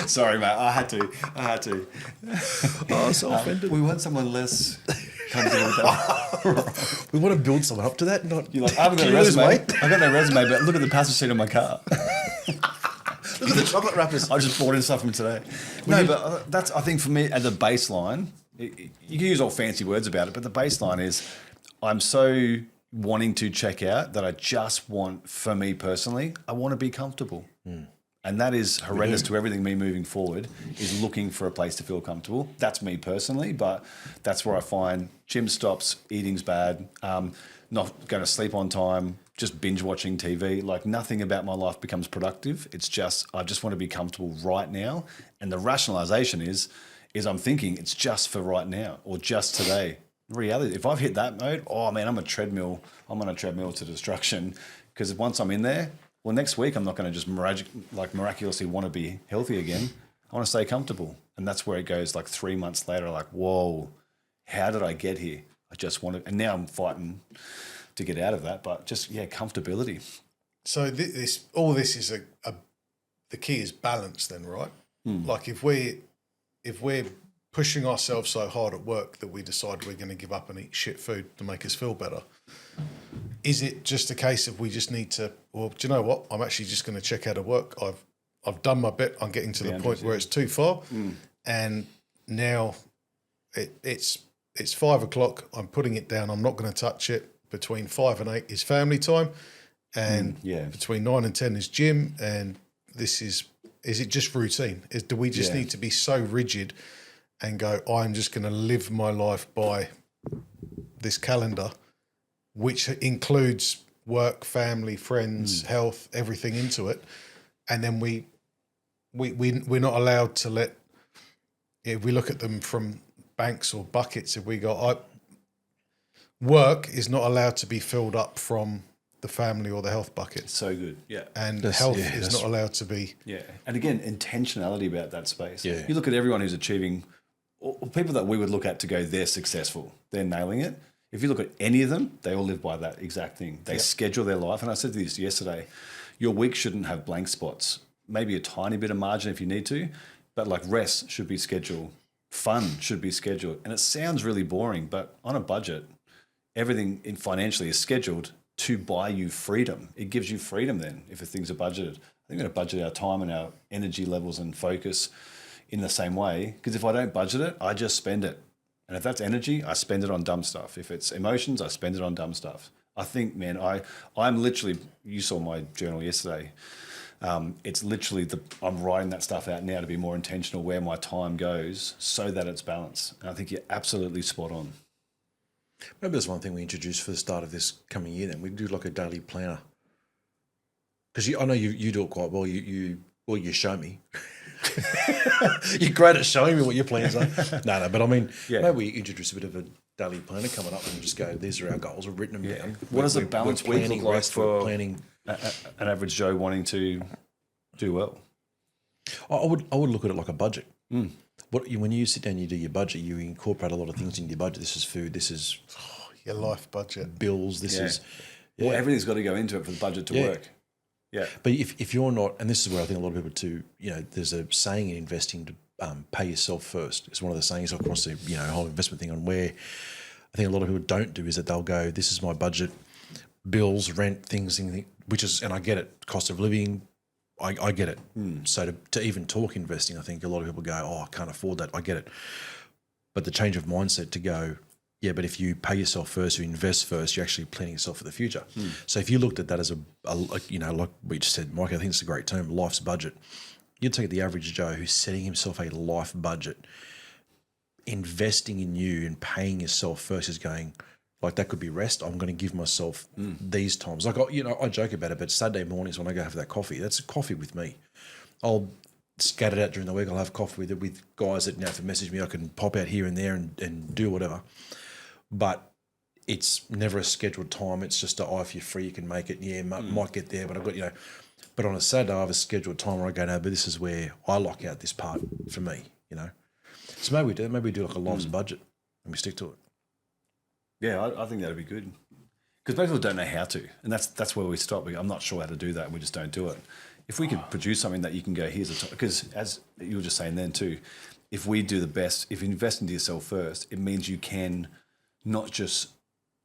Sorry, mate. I had to. Oh, so offended. We want someone less comfortable with that. We want to build someone up to that. Not You're like, I haven't got a resume. I got no resume, but look at the passenger seat of my car. Look at the chocolate wrappers. I just bought in stuff from today. No, but that's, I think for me, as a baseline, you can use all fancy words about it, but the baseline is I'm so wanting to check out that I just want, for me personally, I want to be comfortable. And that is horrendous to everything me moving forward, is looking for a place to feel comfortable. That's me personally, but that's where I find gym stops, eating's bad, not going to sleep on time, just binge watching TV. Like nothing about my life becomes productive. It's just, I just want to be comfortable right now. And the rationalization is I'm thinking it's just for right now or just today. Reality, if I've hit that mode, oh man, I'm on a treadmill to destruction. Because once I'm in there, well, next week I'm not going to just miraculously want to be healthy again. I want to stay comfortable. And that's where it goes like 3 months later, like, whoa, how did I get here? I just wanted, and now I'm fighting to get out of that, but just, comfortability. So all this is the key is balance then, right? Like if we're pushing ourselves so hard at work that we decide we're going to give up and eat shit food to make us feel better, is it just a case of we just need to, well, do you know what? I'm actually just going to check out of work. I've done my bit. I'm getting to the point where it's too far. And now it's 5 o'clock. I'm putting it down. I'm not going to touch it. Between 5 and 8 is family time. And between 9 and 10 is gym. And is it just routine? Do we just need to be so rigid and go, I'm just going to live my life by this calendar, which includes work, family, friends, health, everything into it. And then we're not allowed to let, if we look at them from banks or buckets, if we go, work is not allowed to be filled up from the family or the health bucket. So good. Yeah. And health is not allowed to be. Yeah. And again, intentionality about that space. Yeah. You look at everyone who's achieving or people that we would look at to go, they're successful, they're nailing it. If you look at any of them, they all live by that exact thing. They schedule their life. And I said this yesterday, your week shouldn't have blank spots. Maybe a tiny bit of margin if you need to, but like rest should be scheduled. Fun should be scheduled. And it sounds really boring, but on a budget, everything in financially is scheduled to buy you freedom. It gives you freedom then if things are budgeted. I think we're going to budget our time and our energy levels and focus in the same way. Because if I don't budget it, I just spend it. And if that's energy, I spend it on dumb stuff. If it's emotions, I spend it on dumb stuff. I think, man, I'm literally, you saw my journal yesterday. It's literally, I'm writing that stuff out now to be more intentional where my time goes so that it's balanced. And I think you're absolutely spot on. Maybe there's one thing we introduced for the start of this coming year. Then we do like a daily planner, because I know you do it quite well. You show me. You're great at showing me what your plans are. No, but I mean, maybe we introduce a bit of a daily planner coming up and just go, these are our goals. We've written them down. What does a balanced week look like for planning an average Joe wanting to do well? I would look at it like a budget. When you sit down, you do your budget. You incorporate a lot of things into your budget. This is food. This is Your life budget. bills. This is Well, everything's got to go into it for the budget to work. Yeah. But if you're not, and this is where I think a lot of people too, there's a saying in investing to pay yourself first. It's one of the sayings across the whole investment thing, on where I think a lot of people don't do is that they'll go, this is my budget, bills, rent, things, which is, and I get it, cost of living, I get it. So to even talk investing, I think a lot of people go, oh, I can't afford that. I get it. But the change of mindset to go, yeah, but if you pay yourself first, you invest first, you're actually planning yourself for the future. So if you looked at that as like we just said, Mike, I think it's a great term, life's budget. You'd take the average Joe who's setting himself a life budget, investing in you and paying yourself first is going, like, that could be rest. I'm going to give myself these times. Like, I joke about it, but Saturday mornings when I go have that coffee, that's coffee with me. I'll scatter it out during the week. I'll have coffee with guys that, if they message me, I can pop out here and there and do whatever. But it's never a scheduled time. It's just if you're free, you can make it. Yeah, might get there, but I've got, But on a Saturday, I have a scheduled time where I go, no, but this is where I lock out this part for me, So maybe we do like a life's budget and we stick to it. Yeah, I think that'd be good. Because most people don't know how to, and that's where we stop. I'm not sure how to do that, and we just don't do it. If we could produce something that you can go, here's a time, because as you were just saying then too, if we do the best, if you invest into yourself first, it means you can not just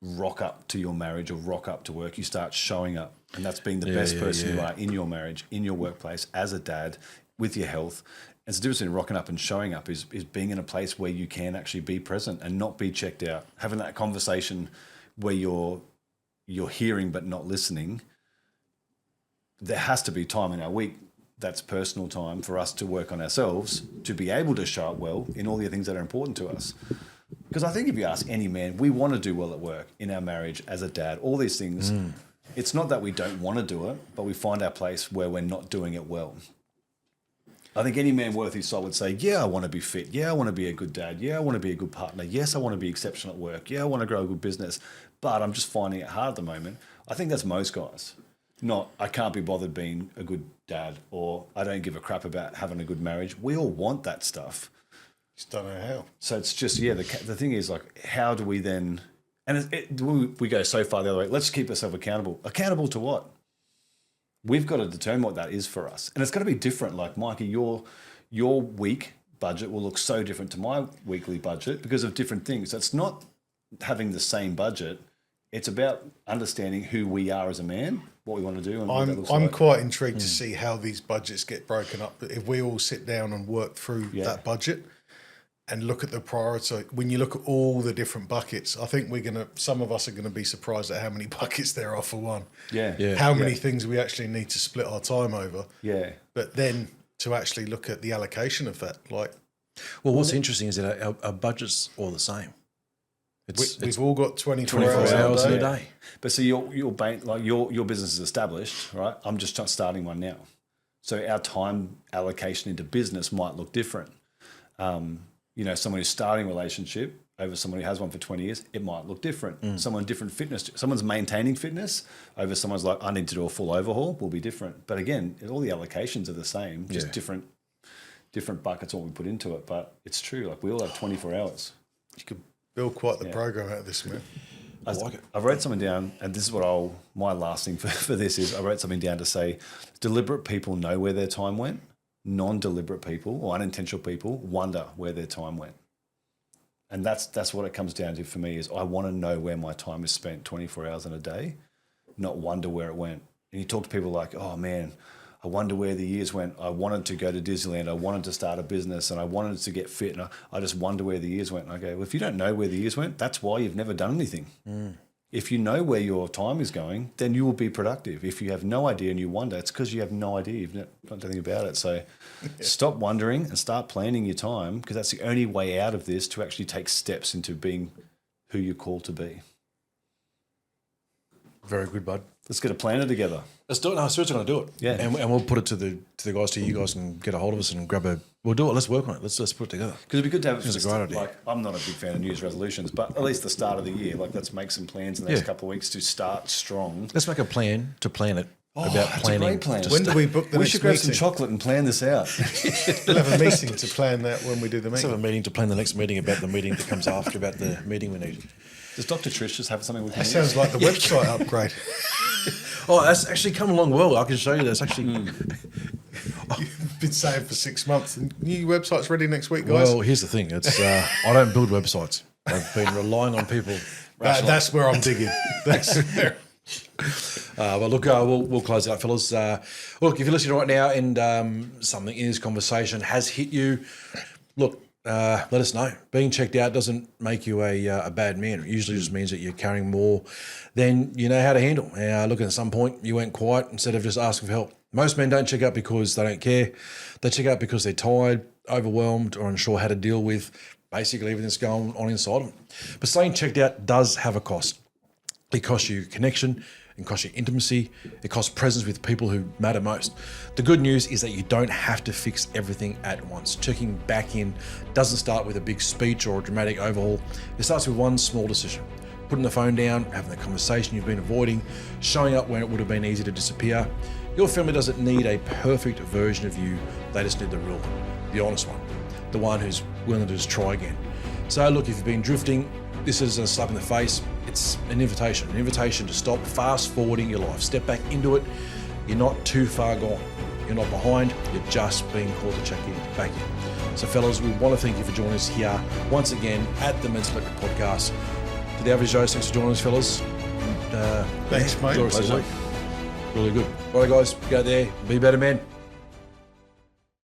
rock up to your marriage or rock up to work. You start showing up, and that's being the best person you are in your marriage, in your workplace, as a dad, with your health. And the difference between rocking up and showing up is being in a place where you can actually be present and not be checked out. Having that conversation where you're hearing but not listening. There has to be time in our week that's personal time for us to work on ourselves to be able to show up well in all the things that are important to us. Because I think if you ask any man, we want to do well at work, in our marriage, as a dad, all these things. It's not that we don't want to do it, but we find our place where we're not doing it well. I think any man worth his salt would say, yeah, I want to be fit. Yeah, I want to be a good dad. Yeah, I want to be a good partner. Yes, I want to be exceptional at work. Yeah, I want to grow a good business. But I'm just finding it hard at the moment. I think that's most guys. Not, I can't be bothered being a good dad, or I don't give a crap about having a good marriage. We all want that stuff. Just don't know how. So it's just, the thing is, like, how do we then, and we go so far the other way, let's keep ourselves accountable. Accountable to what? We've got to determine what that is for us. And it's got to be different. Like, Mikie, your week budget will look so different to my weekly budget because of different things. So it's not having the same budget. It's about understanding who we are as a man, what we want to do, and what that looks like. I'm quite intrigued to see how these budgets get broken up. If we all sit down and work through that budget and look at the priority, when you look at all the different buckets, I think some of us are going to be surprised at how many buckets there are for one. How many things we actually need to split our time over. But then to actually look at the allocation of that, like. Well, what's interesting is that our budget's all the same. We've all got 24 hours in a day. But see, your business is established, right? I'm just starting one now. So our time allocation into business might look different. Someone who's starting a relationship over someone who has one for 20 years, it might look different. Someone different fitness, someone's maintaining fitness over someone's like, I need to do a full overhaul, will be different. But again, all the allocations are the same, just different different buckets what we put into it. But it's true. Like we all have 24 hours. You could build quite the program out of this, man. I like it. I wrote something down, and this is what my last thing for this is I wrote something down to say deliberate people know where their time went. Non-deliberate people or unintentional people wonder where their time went. And that's what it comes down to for me is I want to know where my time is spent 24 hours in a day, not wonder where it went. And you talk to people like, oh man, I wonder where the years went. I wanted to go to Disneyland. I wanted to start a business and I wanted to get fit. And I just wonder where the years went. And I go, well, if you don't know where the years went, that's why you've never done anything. If you know where your time is going, then you will be productive. If you have no idea and you wonder, it's because you have no idea. You've not done anything about it. So stop wondering and start planning your time because that's the only way out of this to actually take steps into being who you're called to be. Very good, bud. Let's get a planner together. Let's do it. No, seriously, going to do it. Yeah. And we'll put it to the guys, to you guys, and get a hold of us and grab a. We'll do it. Let's work on it. Let's put it together. Because it'd be good to have. It's a great idea. Like, I'm not a big fan of New Year's resolutions, but at least the start of the year, like let's make some plans in the next couple of weeks to start strong. Let's make a plan to plan it. About About planning. a great plan. When do we book the We next should grab meeting? some chocolate and plan this out. We'll have a meeting to plan that when we do the Let's have meeting. a meeting to plan the next meeting about the meeting that comes after about the meeting we need. Does Dr. Trish just have something we can That use? sounds like the website upgrade. Oh, that's actually come along well. I can show you that's actually. You've been saying for 6 months. The new website's ready next week, guys. Well, here's the thing. It's I don't build websites. I've been relying on people. That's where I'm digging. That's But look, we'll close out, fellas. Look, if you're listening right now and something in this conversation has hit you, look, let us know. Being checked out doesn't make you a bad man. It usually just means that you're carrying more than you know how to handle. Look, at some point you went quiet instead of just asking for help. Most men don't check out because they don't care. They check out because they're tired, overwhelmed, or unsure how to deal with basically everything that's going on inside them. But staying checked out does have a cost. It costs you connection, it costs you intimacy, it costs presence with people who matter most. The good news is that you don't have to fix everything at once. Checking back in doesn't start with a big speech or a dramatic overhaul. It starts with one small decision. Putting the phone down, having the conversation you've been avoiding, showing up when it would have been easy to disappear. Your family doesn't need a perfect version of you, they just need the real one, the honest one, the one who's willing to just try again. So look, if you've been drifting, this is a slap in the face. It's an invitation to stop fast forwarding your life. Step back into it. You're not too far gone. You're not behind. You're just being called to check in, back in. So fellas, we want to thank you for joining us here once again at the Mental Electric Podcast. To the average Joe, thanks for joining us, fellas. Thanks, mate. Enjoy the rest of the week. Really good. All right, guys, go out there, be better men.